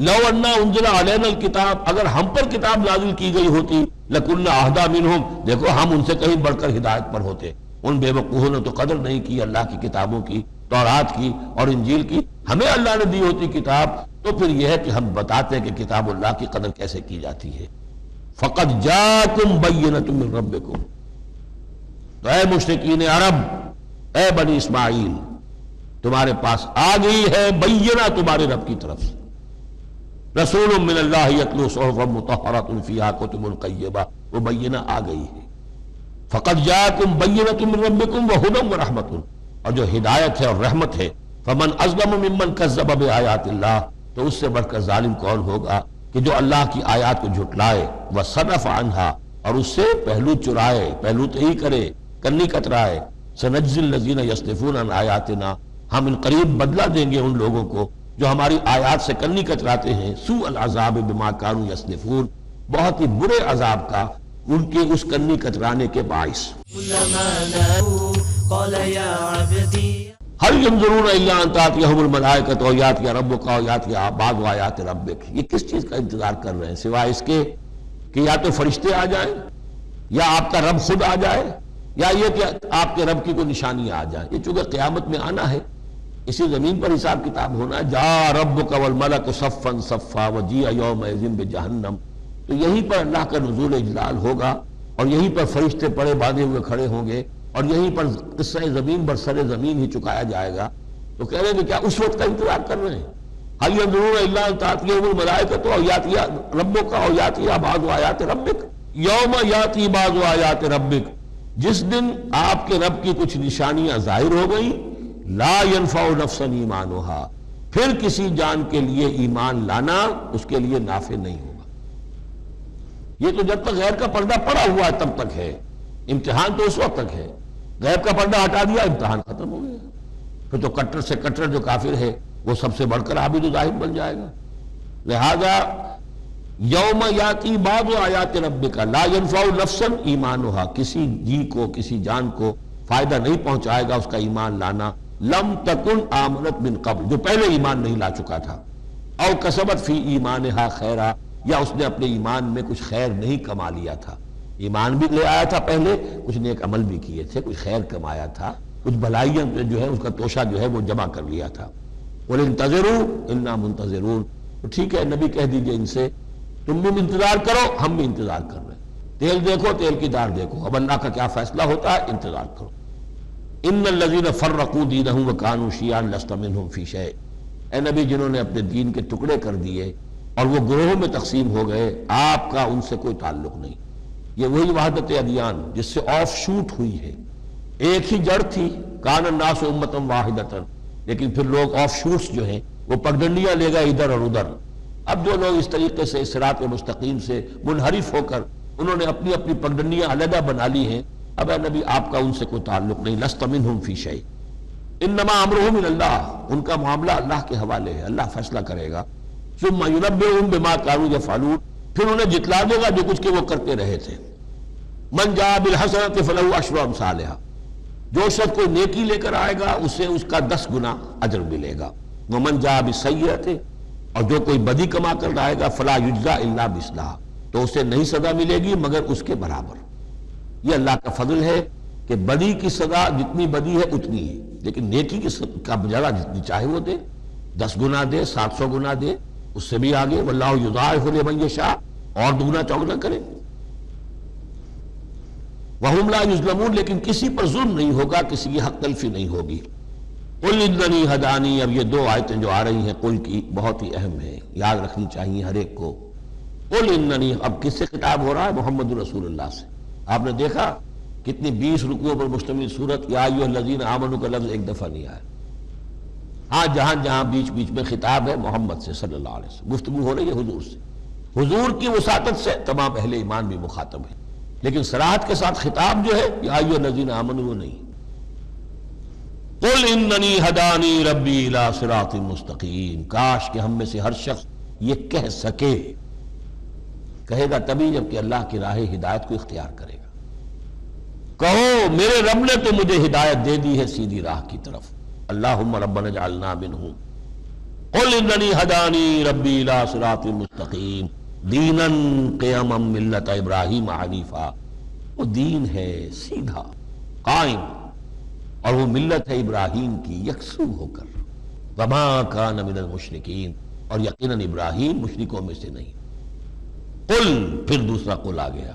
لو انا انزل علینا الکتاب، اگر ہم پر کتاب نازل کی گئی ہوتی، لکنا اہدی منہم، دیکھو ہم ان سے کہیں بڑھ کر ہدایت پر ہوتے۔ ان بے وقوفوں نے تو قدر نہیں کی اللہ کی کتابوں کی، تورات کی اور انجیل کی، ہمیں اللہ نے دی ہوتی کتاب تو پھر یہ ہے کہ ہم بتاتے ہیں کہ کتاب اللہ کی قدر کیسے کی جاتی ہے۔ فقد جاءکم بینۃ من ربکم، تو اے مشرکین عرب، اے بنی اسماعیل، تمہارے پاس آ گئی ہے بینہ تمہارے رب کی طرف سے، رسول من اللہ یتلو صحفا مطہرۃ فیہا کتب قیمہ، وہ بینہ آ گئی ہے۔ فقد جاءکم بینۃ من ربکم وہدی ورحمۃ، اور جو ہدایت ہے اور رحمت ہے، فمن اظلم ممن کذب بآیات اللہ، تو اس سے بڑھ کر ظالم کون ہوگا کہ جو اللہ کی آیات کو جھٹلائے، وصرف عنہا، اور اس سے پہلو چرائے، پہلو تہی کرے، کنی کترائے۔ سنجزی الذین یصدفون عن آیاتنا، ہم ان قریب بدلہ دیں گے ان لوگوں کو جو ہماری آیات سے کنی کتراتے ہیں، سوء العذاب بما کانوا یصدفون، بہت ہی برے عذاب کا ان کے اس کنی کترانے کے باعث۔ كلما نادوا قال يا عبدي هل ينظرون الا ان تاتيهم الملائكة او ياتي ربك او ياتي بعض آیات ربك، یہ کس چیز کا انتظار کر رہے ہیں سوائے اس کے کہ یا تو فرشتے آ جائیں، یا آپ کا رب خود آ جائے، یا یہ کہ آپ کے رب کی کوئی نشانی آ جائے۔ یہ چونکہ قیامت میں آنا ہے، اسی زمین پر حساب کتاب ہونا ہے، جاء ربك والملك صفا صفا وجيء يومئذ بجہنم، تو یہیں پر اللہ کا نزول اجلال ہوگا، اور یہیں پر فرشتے پڑے باندھے ہوئے کھڑے ہوں گے، اور یہیں پر قصہ زمین برسر زمین ہی چکایا جائے گا۔ تو کہہ رہے ہیں کہ کیا اس وقت کا انتظار کر رہے ہیں؟ هل ينظرون الا ان تاتيهم الملائكة او ياتي ربك او ياتي بعض آیات ربك، یوم یاتی بعض آیات ربک، جس دن آپ کے رب کی کچھ نشانیاں ظاہر ہو گئیں، لا ينفع نفسا ایمانها، پھر کسی جان کے لیے ایمان لانا اس کے لیے نافع نہیں ہوگا۔ یہ تو جب تک غیر کا پردہ پڑا ہوا ہے تب تک ہے، امتحان تو اس وقت تک ہے، غیب کا پردہ ہٹا دیا امتحان ختم ہو گیا، پھر تو کٹر سے کٹر جو کافر ہے وہ سب سے بڑھ کر عابد و زاہد بن جائے گا۔ لہذا یوم یاتی بعض آیات ربک لا ینفع نفسا ایمانھا، کسی جی کو کسی جان کو فائدہ نہیں پہنچائے گا اس کا ایمان لانا، لم تکن آمنت من قبل، جو پہلے ایمان نہیں لا چکا تھا، او کسبت فی ایمانھا خیرا، یا اس نے اپنے ایمان میں کچھ خیر نہیں کما لیا تھا، ایمان بھی لے آیا تھا پہلے، کچھ نیک عمل بھی کیے تھے، کچھ خیر کمایا تھا، کچھ بھلائیاں جو ہے اس کا توشہ جو ہے وہ جمع کر لیا تھا۔ قل انتظروا انا منتظرون، تو ٹھیک ہے نبی کہہ دیجئے ان سے تم بھی انتظار کرو ہم بھی انتظار کر رہے ہیں، تیل دیکھو تیل کی دار دیکھو، اب اللہ کا کیا فیصلہ ہوتا ہے انتظار کرو۔ ان الذین فرقوا دینہم وکانوا شیعا لست منہم فی شیء، اے نبی جنہوں نے اپنے دین کے ٹکڑے کر دیے اور وہ گروہوں میں تقسیم ہو گئے، آپ کا ان سے کوئی تعلق نہیں۔ یہ وہی وحدت ادیان جس سے آف شوٹ ہوئی ہے، ایک ہی جڑ تھی، کان الناس امۃ واحدۃ، لیکن پھر لوگ آف شوٹس جو ہیں وہ پگڈنڈیاں لے گئے ادھر اور ادھر۔ اب جو لوگ اس طریقے سے صراط مستقیم سے منحرف ہو کر انہوں نے اپنی اپنی پگڈنڈیاں علیحدہ بنا لی ہیں، اب اے نبی آپ کا ان سے کوئی تعلق نہیں، لست منہم فی شیء، انما امرہم الی اللہ، ان کا معاملہ اللہ کے حوالے ہے، اللہ فیصلہ کرے گا۔ ثم ینبئہم بما کانوا یفعلون، پھر انہیں جتلا دے گا جو کچھ کہ وہ کرتے رہے تھے۔ من جاء بالحسنۃ فلہ عشر امثالھا، جو شخص کوئی نیکی لے کر آئے گا اسے اس کا 10 گنا اجر ملے گا۔ ومن جاء بالسیئۃ، اور جو کوئی بدی کما کر آئے گا فلا یجزا الا مثلھا، تو اسے نہیں سزا ملے گی مگر اس کے برابر۔ یہ اللہ کا فضل ہے کہ بدی کی سزا جتنی بدی ہے اتنی ہی، لیکن نیکی کا بجالہ جتنی چاہے وہ دے، 10 گنا دے، 700 گنا دے، اس سے بھی آگے، واللہ یضاعف لمن یشاء، اور دگنا چوگنا کرے۔ وہم لا یظلمون، لیکن کسی پر ظلم نہیں ہوگا، کسی کی حق تلفی نہیں ہوگی۔ قل اننی ہدانی، اب یہ 2 آیتیں جو آ رہی ہیں قل کی بہت ہی اہم ہیں، یاد رکھنی چاہیے ہر ایک کو۔ قل اننی، اب کس سے خطاب ہو رہا ہے؟ محمد رسول اللہ سے۔ آپ نے دیکھا کتنی 20 رکوعوں پر مشتمل سورت یا ایھا الذین آمنوا کا لفظ ایک دفعہ نہیں آیا۔ ہاں جہاں جہاں بیچ بیچ میں خطاب ہے محمد سے صلی اللہ علیہ وسلم، گفتگو ہو رہی ہے حضور سے، حضور کی وساطت سے تمام اہل ایمان بھی مخاطب ہیں، لیکن صراحت کے ساتھ خطاب جو ہے یا ایھا الذین آمنوا وہ نہیں۔ قل اننی ہدانی ربی الی صراط مستقیم، کاش کہ ہم میں سے ہر شخص یہ کہہ سکے، کہے گا تبھی جب کہ اللہ کی راہ ہدایت کو اختیار کرے گا۔ کہو میرے رب نے تو مجھے ہدایت دے دی ہے سیدھی راہ کی طرف، اللہم ربنا اجعلنا منہم۔ قل اننی ہدانی ربی الی صراط مستقیم دینا قیما ملت ابراہیم حنیفا، وہ دین ہے سیدھا قائم، اور وہ ملت ہے ابراہیم کی یکسو ہو کر، وما کان من المشرکین، اور یقیناً ابراہیم مشرکوں میں سے نہیں۔ قل، پھر دوسرا قل آ گیا،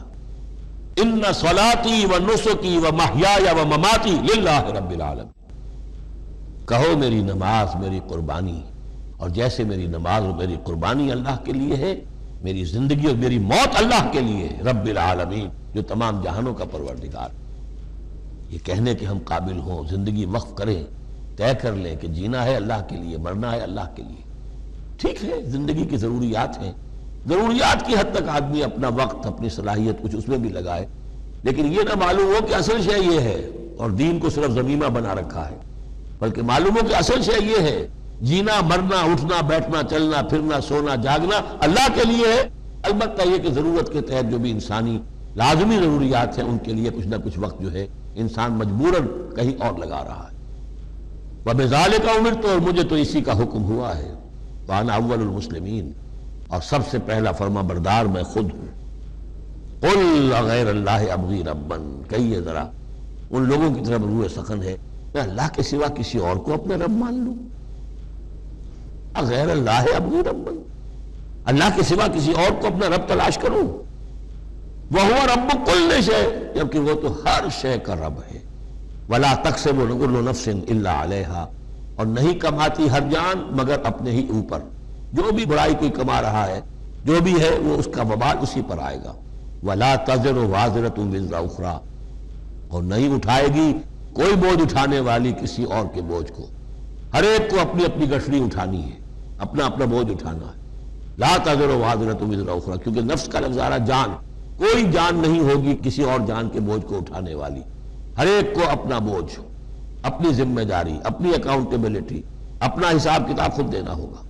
ان صلاتی و نسکی و محیای و مماتی للہ رب العالمین، کہو میری نماز میری قربانی، اور جیسے میری نماز اور میری قربانی اللہ کے لیے ہے، میری زندگی اور میری موت اللہ کے لیے ہے، رب العالمین، جو تمام جہانوں کا پروردگار۔ یہ کہنے کے ہم قابل ہوں، زندگی وقف کریں، طے کر لیں کہ جینا ہے اللہ کے لیے، مرنا ہے اللہ کے لیے۔ ٹھیک ہے زندگی کی ضروریات ہیں، ضروریات کی حد تک آدمی اپنا وقت اپنی صلاحیت کچھ اس میں بھی لگائے، لیکن یہ نہ معلوم ہو کہ اصل شے یہ ہے اور دین کو صرف ضمیمہ بنا رکھا ہے، بلکہ معلوم ہو کہ اصل شے یہ ہے، جینا مرنا اٹھنا بیٹھنا چلنا پھرنا سونا جاگنا اللہ کے لیے ہے۔ البتہ یہ کہ ضرورت کے تحت جو بھی انسانی لازمی ضروریات ہیں ان کے لیے کچھ نہ کچھ وقت جو ہے انسان مجبوراً کہیں اور لگا رہا ہے۔ وَبِذَالِكَ أُمِرْتُ، اور مجھے تو اسی کا حکم ہوا ہے، وَأَنَا أَوَّلُ الْمُسْلِمِينَ، اور سب سے پہلا فرما بردار میں خود ہوں۔ قُلْ غَيْرَ اللَّهِ أَبْغِي رَبًّا، کہیے ذرا ان لوگوں کی طرف روح سخن ہے، میں اللہ کے سوا کسی اور کو اپنا رب مان لوں؟ غیر اللہ ابغی ربًا، اللہ کے سوا کسی اور کو اپنا رب تلاش کروں؟ وَهُوَ رَبُّ كُلِّ شَيْءٍ، جبکہ وہ تو ہر شے کا رب ہے۔ وَلَا تَكْسِبُ كُلُّ نَفْسٍ إِلَّا عَلَيْهَا، اور نہیں کماتی ہر جان مگر اپنے ہی اوپر، جو بھی برائی کوئی کما رہا ہے جو بھی ہے وہ اس کا وبال اسی پر آئے گا۔ وَلَا تَزِرُ وَازِرَةٌ وِزْرَ أُخْرَىٰ، اور نہیں اٹھائے گی کوئی بوجھ اٹھانے والی کسی اور کے بوجھ کو۔ ہر ایک کو اپنی اپنی گٹھڑی اٹھانی ہے، اپنا اپنا بوجھ اٹھانا ہے. لا تزر وازرۃ وزر اخری، کیونکہ نفس کا لفظ آ رہا جان، کوئی جان نہیں ہوگی کسی اور جان کے بوجھ کو اٹھانے والی. ہر ایک کو اپنا بوجھ، اپنی ذمہ داری، اپنی اکاؤنٹیبلٹی، اپنا حساب کتاب خود دینا ہوگا.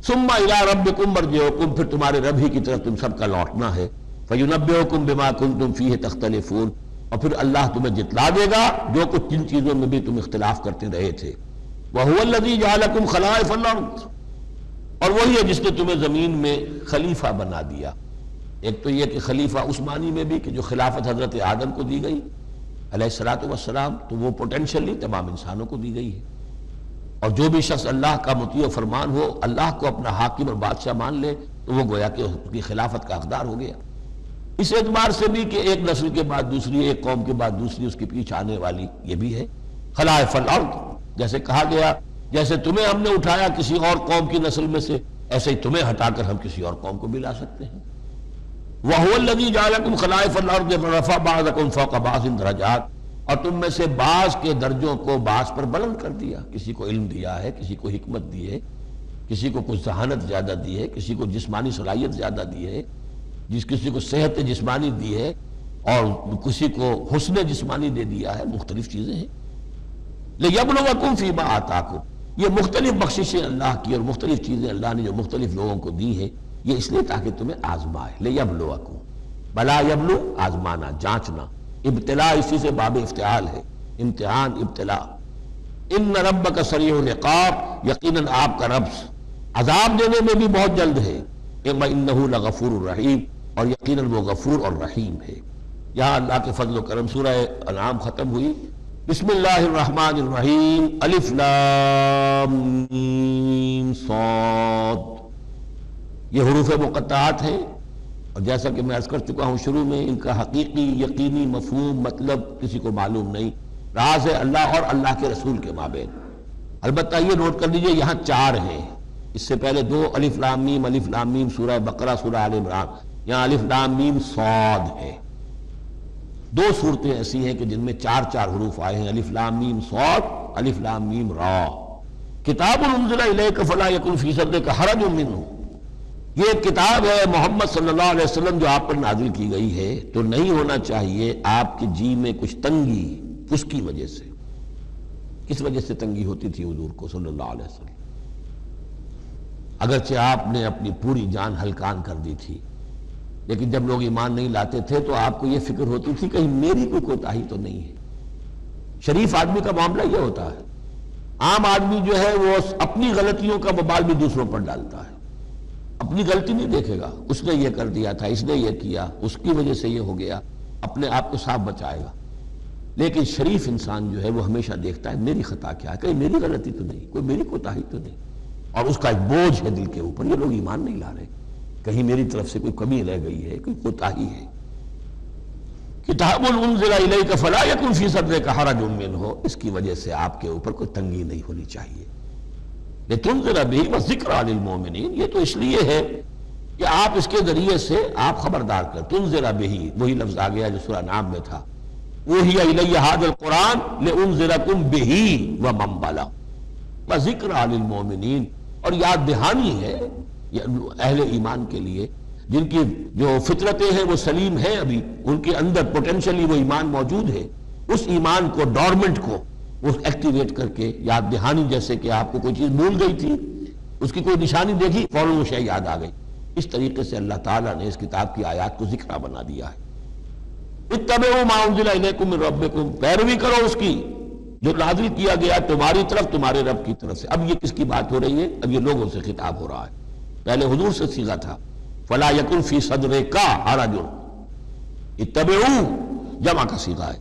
ثم الی ربکم مرجعکم، پھر تمہارے رب ہی کی طرف تم سب کا لوٹنا ہے. فینبئکم بما کنتم فیہ تختلفون، اور پھر اللہ تمہیں جتلا دے گا جو کچھ جن چیزوں میں بھی تم اختلاف کرتے رہے تھے. وَهُوَ الَّذِي جَعَلَكُمْ خَلَائِفَ الْأَرْضِ، اور وہی ہے جس نے تمہیں زمین میں خلیفہ بنا دیا. ایک تو یہ کہ خلیفہ اس معنی میں بھی کہ جو خلافت حضرت آدم کو دی گئی علیہ الصلوۃ والسلام، تو وہ پوٹینشلی تمام انسانوں کو دی گئی ہے. اور جو بھی شخص اللہ کا مطیع و فرمان ہو، اللہ کو اپنا حاکم اور بادشاہ مان لے، تو وہ گویا کہ اس کی خلافت کا حقدار ہو گیا. اس اعتبار سے بھی کہ ایک نسل کے بعد دوسری، ایک قوم کے بعد دوسری اس کے پیچھے آنے والی، یہ بھی ہے خلائف الارض. جیسے کہا گیا جیسے تمہیں ہم نے اٹھایا کسی اور قوم کی نسل میں سے، ایسے ہی تمہیں ہٹا کر ہم کسی اور قوم کو بھی لا سکتے ہیں. وَهُوَ الَّذِي جَعَلَكُمْ خَلَائِفَ الْأَرْضِ وَرَفَعَ بَعْضَكُمْ فَوْقَ بَعْضٍ دَرَجَاتٍ، اور تم میں سے بعض کے درجوں کو بعض پر بلند کر دیا. کسی کو علم دیا ہے، کسی کو حکمت دی ہے، کسی کو کچھ ذہانت زیادہ دی ہے، کسی کو جسمانی صلاحیت زیادہ دی ہے، کسی کو صحت جسمانی دی ہے، اور کسی کو حسن جسمانی دے دیا ہے. مختلف چیزیں ہیں. لِيَبْلُوَكُمْ فِي مَا آتَاكُمْ، یہ مختلف بخششیں اللہ کی اور مختلف چیزیں اللہ نے جو مختلف لوگوں کو دی ہیں، یہ اس لیے تاکہ تمہیں آزمائے. لِيَبْلُوَكُمْ، بلا یبلو، آزمانا، جانچنا. ابتلاء اسی سے باب افتعال ہے، امتحان، ابتلاء. ان ربک سریع العقاب، یقیناً آپ کا رب عذاب دینے میں بھی بہت جلد ہے. انہ لغفور الرحیم، اور یقیناً وہ غفور اور رحیم ہے. یہاں اللہ کے فضل و کرم سورہ انعام ختم ہوئی. بسم اللہ الرحمن الرحیم. الف لام میم صاد، یہ حروف مقطعات ہیں، اور جیسا کہ میں عرض کر چکا ہوں شروع میں، ان کا حقیقی یقینی مفہوم مطلب کسی کو معلوم نہیں. راز ہے اللہ اور اللہ کے رسول کے مابین. البتہ یہ نوٹ کر لیجئے یہاں 4 ہیں. اس سے پہلے 2 الف لام میم سورہ بقرہ، سورہ آل عمران. یہاں الف لام میم صاد ہے. 2 صورتیں ایسی ہیں کہ جن میں 4 حروف آئے ہیں، الف لام میم صاد، الف لام میم را. کتاب انزل الیک فلا یکن فی صدرک حرج منہ، یہ ایک کتاب ہے محمد صلی اللہ علیہ وسلم جو آپ پر نازل کی گئی ہے، تو نہیں ہونا چاہیے آپ کے جی میں کچھ تنگی اس کی وجہ سے. کس وجہ سے تنگی ہوتی تھی حضور کو صلی اللہ علیہ وسلم؟ اگرچہ آپ نے اپنی پوری جان ہلکان کر دی تھی، لیکن جب لوگ ایمان نہیں لاتے تھے تو آپ کو یہ فکر ہوتی تھی کہیں میری کوئی کوتاہی تو نہیں ہے. شریف آدمی کا معاملہ یہ ہوتا ہے. عام آدمی جو ہے وہ اپنی غلطیوں کا وبال بھی دوسروں پر ڈالتا ہے، اپنی غلطی نہیں دیکھے گا. اس نے یہ کر دیا تھا، اس نے یہ کیا، اس کی وجہ سے یہ ہو گیا، اپنے آپ کو صاف بچائے گا. لیکن شریف انسان جو ہے وہ ہمیشہ دیکھتا ہے میری خطا کیا ہے، کہیں میری غلطی تو نہیں، کوئی میری کوتاہی تو نہیں. اور اس کا ایک بوجھ ہے دل کے اوپر، یہ لوگ ایمان نہیں لا رہے، کہیں میری طرف سے کوئی کمی رہ گئی ہے، کوئی کوتاہی ہے. کتاب انزل الیک فلا یکن فی صدرک حرج منہ، اس کی وجہ سے آپ کے اوپر کوئی تنگی نہیں ہونی چاہیے. لتنذر بہ وذکریٰ للمؤمنین، یہ تو اس لیے ہے کہ آپ اس کے ذریعے سے آپ خبردار کر. تنذر بہ، وہی لفظ آ گیا جو سورہ نام میں تھا. اوحی الی ھذا القرآن لانذرکم بہ ومن بلغ وذکریٰ للمؤمنین، اور یاد دہانی ہے اہل ایمان کے لیے جن کی جو فطرتیں ہیں وہ سلیم ہیں، ابھی ان کے اندر پوٹینشلی وہ ایمان موجود ہے. اس ایمان کو، ڈورمنٹ کو، وہ ایکٹیویٹ کر کے یاد دہانی، جیسے کہ آپ کو کوئی چیز بھول گئی تھی، اس کی کوئی نشانی دیکھی، فوراً وہ شے یاد آ گئی. اس طریقے سے اللہ تعالیٰ نے اس کتاب کی آیات کو ذکرہ بنا دیا ہے. اتبعوا ما انزل الیکم من ربکم، پیروی کرو اس کی جو نازل کیا گیا تمہاری طرف تمہارے رب کی طرف سے. اب یہ کس کی بات ہو رہی ہے؟ اب یہ لوگوں سے خطاب ہو رہا ہے. پہلے حضور سے صیغہ تھا فلا یکن فی صدرک حرج، اتبعوا جمع کا صیغہ ہے.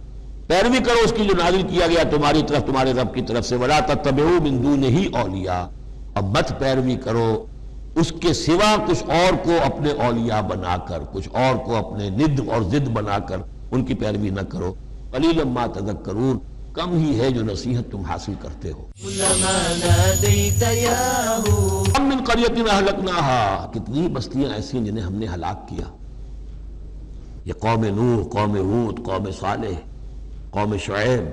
پیروی کرو اس کی جو نازل کیا گیا تمہاری طرف تمہارے رب کی طرف سے. ولا تتبعوا من دونہ اولیاء، اب مت پیروی کرو اس کے سوا کچھ اور کو اپنے اولیاء بنا کر، کچھ اور کو اپنے ند اور ضد بنا کر ان کی پیروی نہ کرو. قلیلا ما تذکرون، کم ہی ہے جو نصیحت تم حاصل کرتے ہو. كلما ناديت ياهو کم من قریۃ اہلکناھا، کتنی بستیاں ایسی ہیں جنہیں ہم نے ہلاک کیا. یہ قوم نوح، قوم ہود، قوم صالح، قوم شعیب،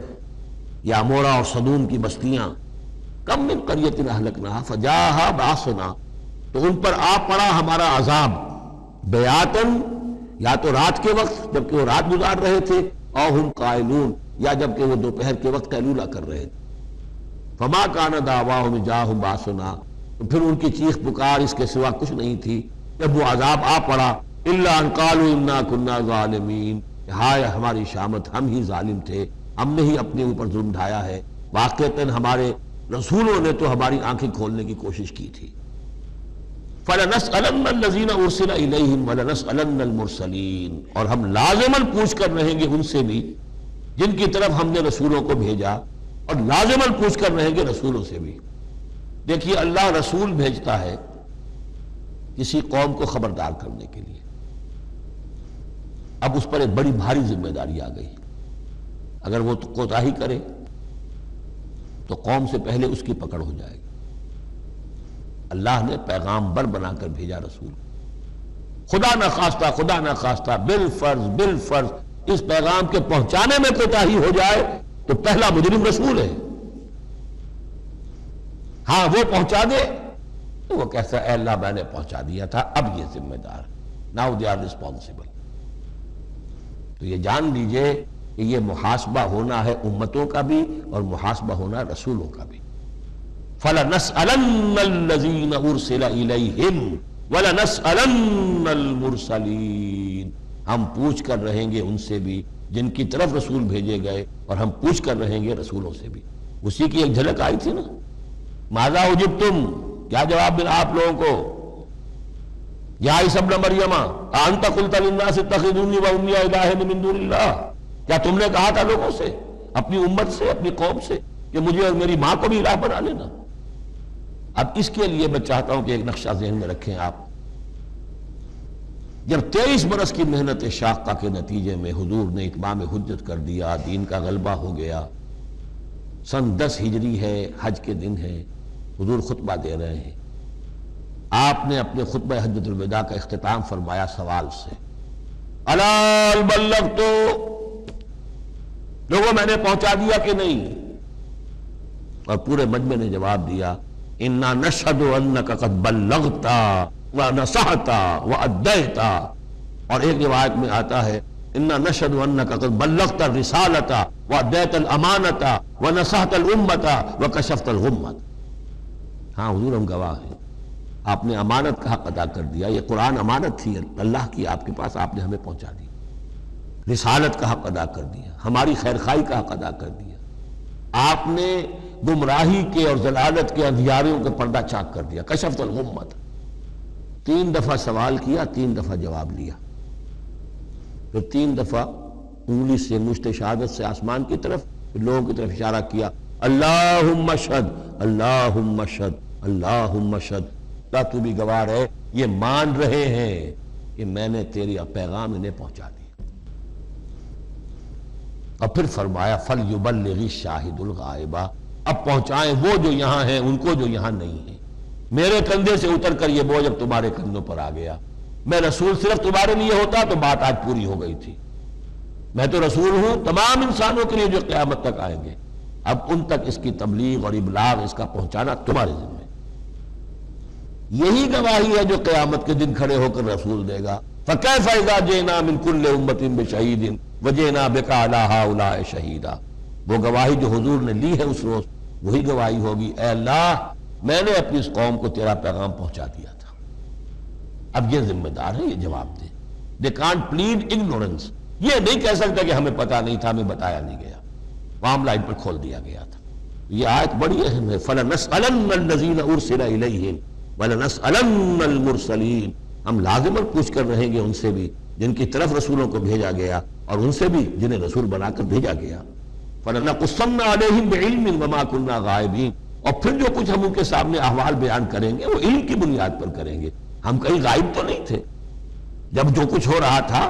یا امورا اور صدوم کی بستیاں، کم من قریۃ اہلکناہا فجاءہا باسنا، تو ان پر آ پڑا ہمارا عذاب بیاتن، یا تو رات کے وقت جبکہ وہ رات گزار رہے تھے، او ہم قائلون، یا جبکہ وہ دوپہر کے وقت قیلولہ کر رہے تھے۔ فما کان دعواہم اذ جاءہم باسنا، تو پھر ان کی چیخ پکار اس کے سوا کچھ نہیں تھی جب وہ عذاب آ پڑا، الا ان قالوا انا كنا ظالمین، ہائے ہماری شامت، ہم ہی ظالم تھے، ہم نے ہی اپنے اوپر ظلم ڈھایا ہے، واقعتاً ہمارے رسولوں نے تو ہماری آنکھیں کھولنے کی کوشش کی تھی۔ فَلَنَسْأَلَنَّ الَّذِينَ أُرْسِلَ إِلَيْهِمْ وَلَنَسْأَلَنَّ الْمُرْسَلِينَ، اور ہم لازماً پوچھ کر رہیں گے ان سے بھی جن کی طرف ہم نے رسولوں کو بھیجا، اور لازماً پوچھ کر رہیں گے رسولوں سے بھی۔ دیکھیے اللہ رسول بھیجتا ہے کسی قوم کو خبردار کرنے کے لیے، اب اس پر ایک بڑی بھاری ذمہ داری آ گئی، اگر وہ کوتاہی کرے تو قوم سے پہلے اس کی پکڑ ہو جائے گی۔ اللہ نے پیغام بر بنا کر بھیجا رسول، خدا نہ خواستہ بالفرض اس پیغام کے پہنچانے میں کوتاہی ہو جائے تو پہلا مجرم رسول ہے۔ ہاں وہ پہنچا دے تو وہ کہتا ہے اے اللہ میں نے پہنچا دیا تھا، اب یہ ذمہ دار، ناؤ دے آر ریسپانسبل۔ تو یہ جان لیجئے کہ یہ محاسبہ ہونا ہے امتوں کا بھی اور محاسبہ ہونا رسولوں کا بھی۔ فَلَنَسْأَلَنَّ الَّذِينَ أُرْسِلَ إِلَيْهِمْ وَلَنَسْأَلَنَّ الْمُرْسَلِينَ، ہم پوچھ کر رہیں گے ان سے بھی جن کی طرف رسول بھیجے گئے، اور ہم پوچھ کر رہیں گے رسولوں سے بھی۔ اسی کی ایک جھلک آئی تھی نا، ماذا اجبتم، کیا جواب ملا آپ لوگوں کو؟ یا عیسی ابن مریم انت قلت للناس اتخذونی وامي الہین من دون اللہ، کیا تم نے کہا تھا لوگوں سے، اپنی امت سے، اپنی قوم سے، کہ مجھے اور میری ماں کو بھی الہ بنا لینا؟ اب اس کے لیے میں چاہتا ہوں کہ ایک نقشہ ذہن میں رکھیں آپ۔ جب 23 برس کی محنت شاقہ کے نتیجے میں حضور نے اتمام حجت کر دیا، دین کا غلبہ ہو گیا، سن 10 ہجری ہے، حج کے دن ہے، حضور خطبہ دے رہے ہیں، آپ نے اپنے خطبہ حجۃ الوداع کا اختتام فرمایا سوال سے، الا هل بلغت، لوگوں میں نے پہنچا دیا کہ نہیں؟ اور پورے مجمع نے جواب دیا انا نشهد انك قد بلغت ونصحت واديت، اور ایک روایت میں آتا ہے انا نشهد انك قد بلغت الرسالة واديت الامانة ونصحت الامة وكشفت الغمة۔ ہاں حضور ہم گواہ ہیں، آپ نے امانت کا حق ادا کر دیا، یہ قرآن امانت تھی اللہ کی آپ کے پاس، آپ نے ہمیں پہنچا دی، رسالت کا حق ادا کر دیا، ہماری خیرخواہی کا حق ادا کر دیا، آپ نے گمراہی کے اور ضلالت کے اندھیاروں کے پردہ چاک کر دیا، کشفت الغمت۔ 3 دفعہ سوال کیا، 3 دفعہ جواب لیا، پھر 3 دفعہ انگلی سے مشت شہادت سے آسمان کی طرف، پھر لوگوں کی طرف اشارہ کیا، اللہم اشہد اللہم اشہد اللہم اشہد، اللہ تو بھی گواہ ہے، یہ مان رہے ہیں کہ میں نے تیری پیغام انہیں پہنچا دیا۔ اور پھر فرمایا فَلْيُبَلِّغِ الشَّاهِدُ الْغَائِبَ، اب پہنچائیں وہ جو یہاں ہیں ان کو جو یہاں نہیں ہیں۔ میرے کندھے سے اتر کر یہ بوجھ اب تمہارے کندھوں پر آ گیا، میں رسول صرف تمہارے لیے ہوتا تو بات آج پوری ہو گئی تھی، میں تو رسول ہوں تمام انسانوں کے لیے جو قیامت تک آئیں گے، اب ان تک اس کی تبلیغ اور ابلاغ، اس کا پہنچانا تمہارے ذمہ۔ یہی گواہی ہے جو قیامت کے دن کھڑے ہو کر رسول دے گا، فَكَيْفَ إِذَا جِئْنَا مِن كُلِّ أُمَّةٍ بِشَهِيدٍ وَجِئْنَا بِكَ عَلَىٰ هَٰؤُلَاءِ شَهِيدًا، وہ گواہی جو حضور نے لی ہے اس روز، وہی گواہی ہوگی، اے اللہ میں نے اپنی اس قوم کو تیرا پیغام پہنچا دیا تھا، اب یہ ذمہ دار ہے، یہ جواب دے۔ They can't plead ignorance، یہ نہیں کہہ سکتا کہ ہمیں پتا نہیں تھا، ہمیں بتایا نہیں گیا، معاملہ ان پر کھول دیا گیا تھا۔ یہ آیت بڑی اہم ہے، فَلَنَسْأَلَنَّ الَّذِينَ أُرْسِلَ إِلَيْهِمْ وَلَنَسْأَلَنَّ الْمُرْسَلِينَ، ہم لازماً پوچھ کر رہیں گے ان سے بھی جن کی طرف رسولوں کو بھیجا گیا، اور ان سے بھی جنہیں رسول بنا کر بھیجا گیا۔ فَلَنَقُصَّنَّ عَلَيْهِمْ بِعِلْمٍ وَمَا كُنَّا غَائِبِينَ، اور پھر جو کچھ ہم ان کے سامنے احوال بیان کریں گے وہ علم کی بنیاد پر کریں گے، ہم کہیں غائب تو نہیں تھے، جب جو کچھ ہو رہا تھا،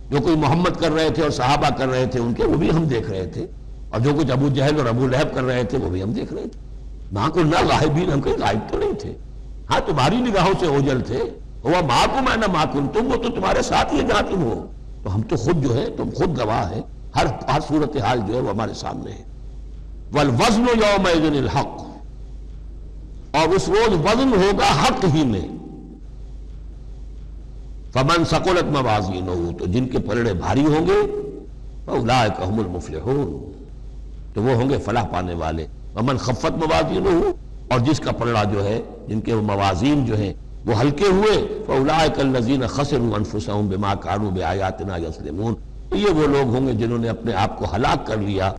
جو کوئی محمد کر رہے تھے اور صحابہ کر رہے تھے ان کے، وہ بھی ہم دیکھ رہے تھے، اور جو کچھ ابو جہل اور ابو لہب کر رہے تھے وہ بھی ہم دیکھ رہے تھے، مَا كُنَّا غَائِبِينَ، ہم کہیں غائب تو نہیں تھے، ہاں تمہاری نگاہوں سے اوجھل تھے، وہ مَعَكُمْ أَيْنَ مَا كُنتُمْ، وہ تو تمہارے ساتھ ہی جہاں تم ہو، تو ہم تو خود جو ہے، تم خود گواہ ہے، ہر صورتحال جو ہے وہ ہمارے سامنے ہے۔ وَالْوَزْنُ يَوْمَئِذٍ الْحَقُّ، اور اس روز وزن ہوگا حق ہی میں. فمن ثقلت موازینہ، تو جن کے پلڑے بھاری ہوں گے، فاولئک هم المفلحون، تو وہ ہوں گے فلاح پانے والے. ومن خفت موازینہ، اور جس کا پلڑا جو ہے، جن کے موازین جو ہیں وہ ہلکے ہوئے، فاولئک الذین خسروا انفسهم بما كانوا بآیاتنا یظلمون، یہ وہ لوگ ہوں گے جنہوں نے اپنے آپ کو ہلاک کر لیا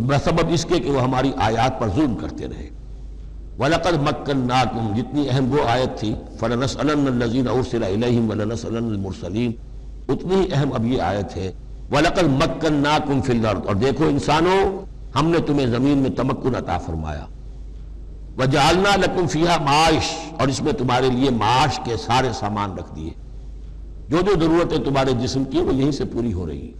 بسبب اس کے کہ وہ ہماری آیات پر ظلم کرتے رہے. وَلَقَدْ مَكَّنَّاكُمْ، جتنی اہم وہ آیت تھی، فَلَنَسْأَلَنَّ الَّذِينَ أُرْسِلَ إِلَيْهِمْ وَلَنَسْأَلَنَّ الْمُرْسَلِينَ، اتنی ہی اہم اب یہ آیت ہے. وَلَقَدْ مَكَّنَّاكُمْ فِي الْأَرْضِ، اور دیکھو انسانوں، ہم نے تمہیں زمین میں تمکن عطا فرمایا. وَجَعَلْنَا لَكُمْ فِيهَا مَعَاشٍ، اور اس میں تمہارے لیے معاش کے سارے سامان رکھ دیے. جو جو ضرورتیں تمہارے جسم کی وہ یہیں سے پوری ہو رہی ہیں.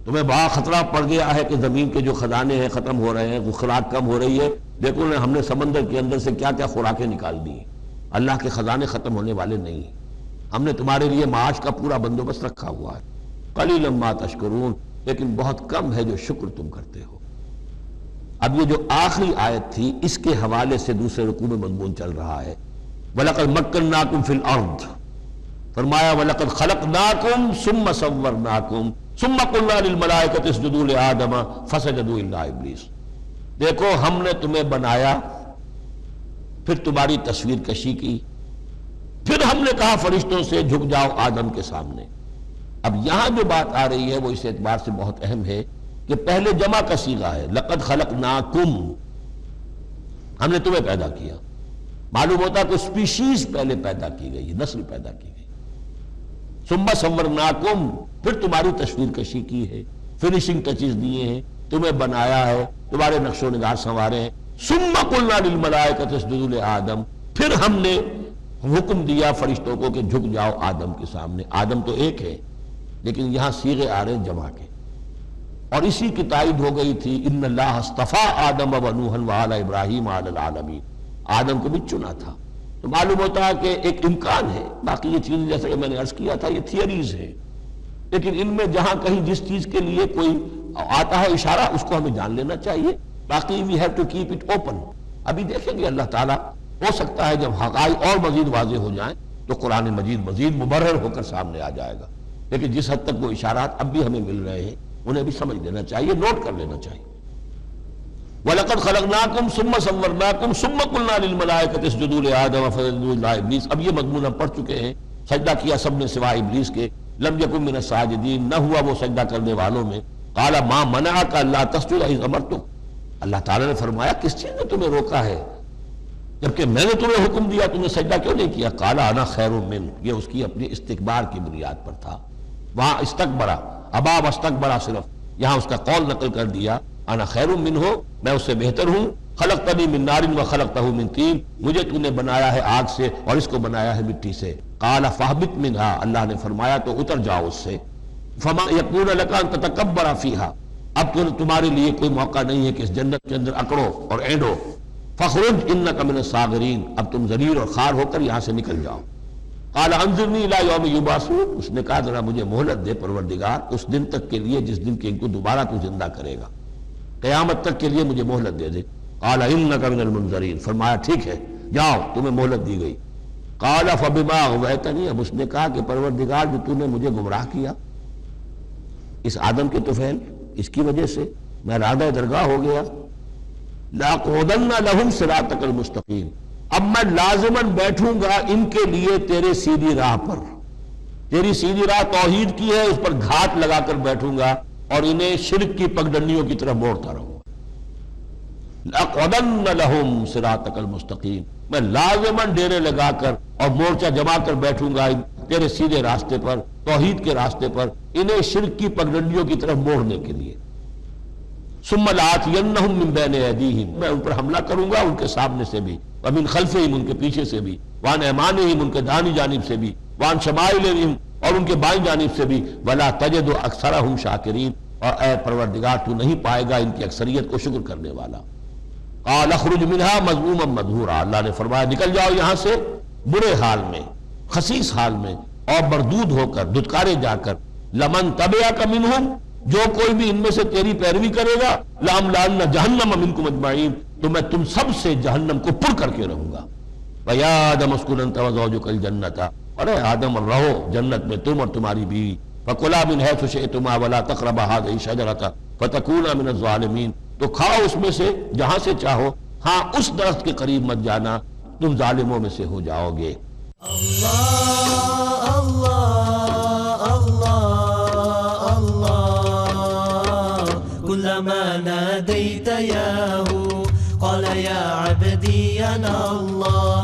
تمہیں بڑا خطرہ پڑ گیا ہے کہ زمین کے جو خزانے ہیں ختم ہو رہے ہیں، خوراک کم ہو رہی ہے. دیکھو ہم نے سمندر کے اندر سے کیا کیا خوراکیں نکال دی ہیں. اللہ کے خزانے ختم ہونے والے نہیں ہیں. ہم نے تمہارے لیے معاش کا پورا بندوبست رکھا ہوا ہے. قلیلا ما تشکرون، لیکن بہت کم ہے جو شکر تم کرتے ہو. اب یہ جو آخری آیت تھی اس کے حوالے سے دوسرے رکوع میں مضمون چل رہا ہے. وَلَقَدْ مَكَّنَّاكُمْ فِي الْأَرْضِ، فرمایا وَلَقَدْ خَلَقْنَاكُمْ ثُمَّ صَوَّرْنَاكُمْ ثُمَّ قُلْنَا لِلْمَلَائِكَةِ اسْجُدُوا لِآدَمَ فَسَجَدُوا إِلَّا إِبْلِيسَ. دیکھو ہم نے تمہیں بنایا، پھر تمہاری تصویر کشی کی، پھر ہم نے کہا فرشتوں سے جھک جاؤ آدم کے سامنے. اب یہاں جو بات آ رہی ہے وہ اس اعتبار سے بہت اہم ہے کہ پہلے جمع کا صیغہ ہے، لقد خلقناکم، ہم نے تمہیں پیدا کیا. معلوم ہوتا کہ اسپیشیز پہلے پیدا کی گئی، نسل پیدا کی گئی. ثم صورناکم، پھر تمہاری تصویر کشی کی ہے، فنیشنگ ٹچز دیے ہیں، تمہیں بنایا ہے، تمہارے نقش و نگار سنوارے ہیں. ثم قلنا للملائکۃ اسجدوا لآدم، پھر ہم نے حکم دیا فرشتوں کو کہ جھک جاؤ آدم کے سامنے. آدم تو ایک ہے لیکن یہاں صیغے آ رہے ہیں جمع کے، اور اسی کی تائید ہو گئی تھی ان اللہ اصطفیٰ آدم و نوحا وآل ابراہیم علی العالمین. آدم کو بھی چنا تھا. تو معلوم ہوتا ہے کہ ایک امکان ہے. باقی یہ چیز جیسا کہ میں نے عرض کیا تھا یہ تھیوریز ہیں، لیکن ان میں جہاں کہیں جس چیز کے لیے کوئی آتا ہے اشارہ اس کو ہمیں جان لینا چاہیے. باقی we have to keep it open. ابھی دیکھیں گے اللہ تعالیٰ، ہو سکتا ہے جب حقائق اور مزید واضح ہو جائیں تو قرآن مزید مبرر ہو کر سامنے آ جائے گا. لیکن جس حد تک وہ اشارات اب بھی ہمیں مل رہے ہیں انہیں بھی سمجھ لینا چاہیے، نوٹ کر لینا چاہیے. وَلَقَدْ خَلَقْنَاكُمْ ثُمَّ صَوَّرْنَاكُمْ ثُمَّ قُلْنَا لِلْمَلَائِكَةِ اسْجُدُوا لِآدَمَ فَسَجَدُوا إِلَّا إِبْلِيسَ. اب یہ مضمون ہم پڑھ چکے ہیں. سجدہ کیا سب نے سوائے ابلیس کے. لم یکن من الساجدین، نہ ہوا وہ سجدہ کرنے والوں میں. قال ما منعک الا تسجد اذ امرتک، اللہ تعالیٰ نے فرمایا کس چیز نے تمہیں روکا ہے جبکہ میں نے تمہیں حکم دیا، تم نے سجدہ کیوں نہیں کیا؟ قال انا خیر منہ، یہ اس کی اپنی استکبار کی بنیاد پر تھا. وہاں استکبرا، ابا واستکبرا، صرف یہاں اس کا قول نقل کر دیا انا خیر منہ، میں اس سے بہتر ہوں. خلقتنی من نار وخلقتہ من طین، مجھے تو نے بنایا ہے آگ سے اور اس کو بنایا ہے مٹی سے. قال فاہبط منہا، اللہ نے فرمایا تو اتر جاؤ اس سے. فما یکون لک ان تتکبر فیہا، اب تو تمہارے لیے کوئی موقع نہیں ہے کہ اس جنت کے اندر اکڑو اور اینڈو. فخرج انک من الصاغرین، اب تم ذلیل اور خوار ہو کر یہاں سے نکل جاؤ. قال انظرنی الی یوم یبعثون، اس نے کہا ذرا مجھے مہلت دے پروردگار اس دن تک کے لیے جس دن کے ان کو دوبارہ تو زندہ کرے گا، قیامت تک کے لیے مجھے مہلت دے دے. قال انک من المنظرین، فرمایا ٹھیک ہے جاؤ تمہیں مہلت دی گئی. قال فبما اغویتنی، اب اس نے کہا کہ پروردگار جو تو نے مجھے گمراہ کیا اس آدم کے طفیل، اس کی وجہ سے میں رادہ درگاہ ہو گیا. لاقعدن لہم صراطک المستقیم، اب میں لازماً بیٹھوں گا ان کے لیے تیرے سیدھی راہ پر. تیری سیدھی راہ توحید کی ہے، اس پر گھات لگا کر بیٹھوں گا اور انہیں شرک کی پگڈنڈیوں کی طرف موڑتا رہوں گا. لاقعدن لہم صراطک المستقیم، میں لازماً ڈیرے لگا کر اور مورچہ جما کر بیٹھوں گا تیرے سیدھے راستے پر، توحید کے راستے پر، انہیں شرک کی پگڈنڈیوں کی طرف موڑنے کے لیے. ثم لآتینہم من بین ایدیہم، میں ان پر حملہ کروں گا ان کے سامنے سے بھی، ومن خلفہم ان کے پیچھے سے بھی، وعن ایمانہم ان کے دانی جانب سے بھی، وعن شمائلہم اور ان کے بائیں جانب سے بھی. ولا تجد اکثرہم شاکرین، اور اے پروردگار تو نہیں پائے گا ان کی اکثریت کو شکر کرنے والا. قال اخرج منہا مذموما مدحورا، اللہ نے فرمایا نکل جاؤ یہاں سے برے حال میں، خسیس حال میں اور مردود ہو کر، دھتکارے جا کر. لمن تبعک منہم، جو کوئی بھی ان میں سے تیری پیروی کرے گا، لأملأن جہنم منکم اجمعین، تو میں تم سب سے جہنم کو پر کر کے رہوں گا. وَيَا آدَمُ اسْكُنْ أَنْتَ وَزَوْجُكَ الْجَنَّةَ، ارے آدم رہو جنت میں تم اور تمہاری بیوی. فَكُلَا مِنْ حَيْثُ شِئْتُمَا وَلَا تَقْرَبَا هَٰذِهِ الشَّجَرَةَ فَتَكُونَا مِنَ الظَّالِمِينَ، تو کھاؤ اس میں سے جہاں سے چاہو، ہاں اس درخت کے قریب مت جانا، تم ظالموں میں سے ہو جاؤ گے. اللہ اللہ اللہ اللہ كلما ناديت ياه قال يا عبدي أنا الله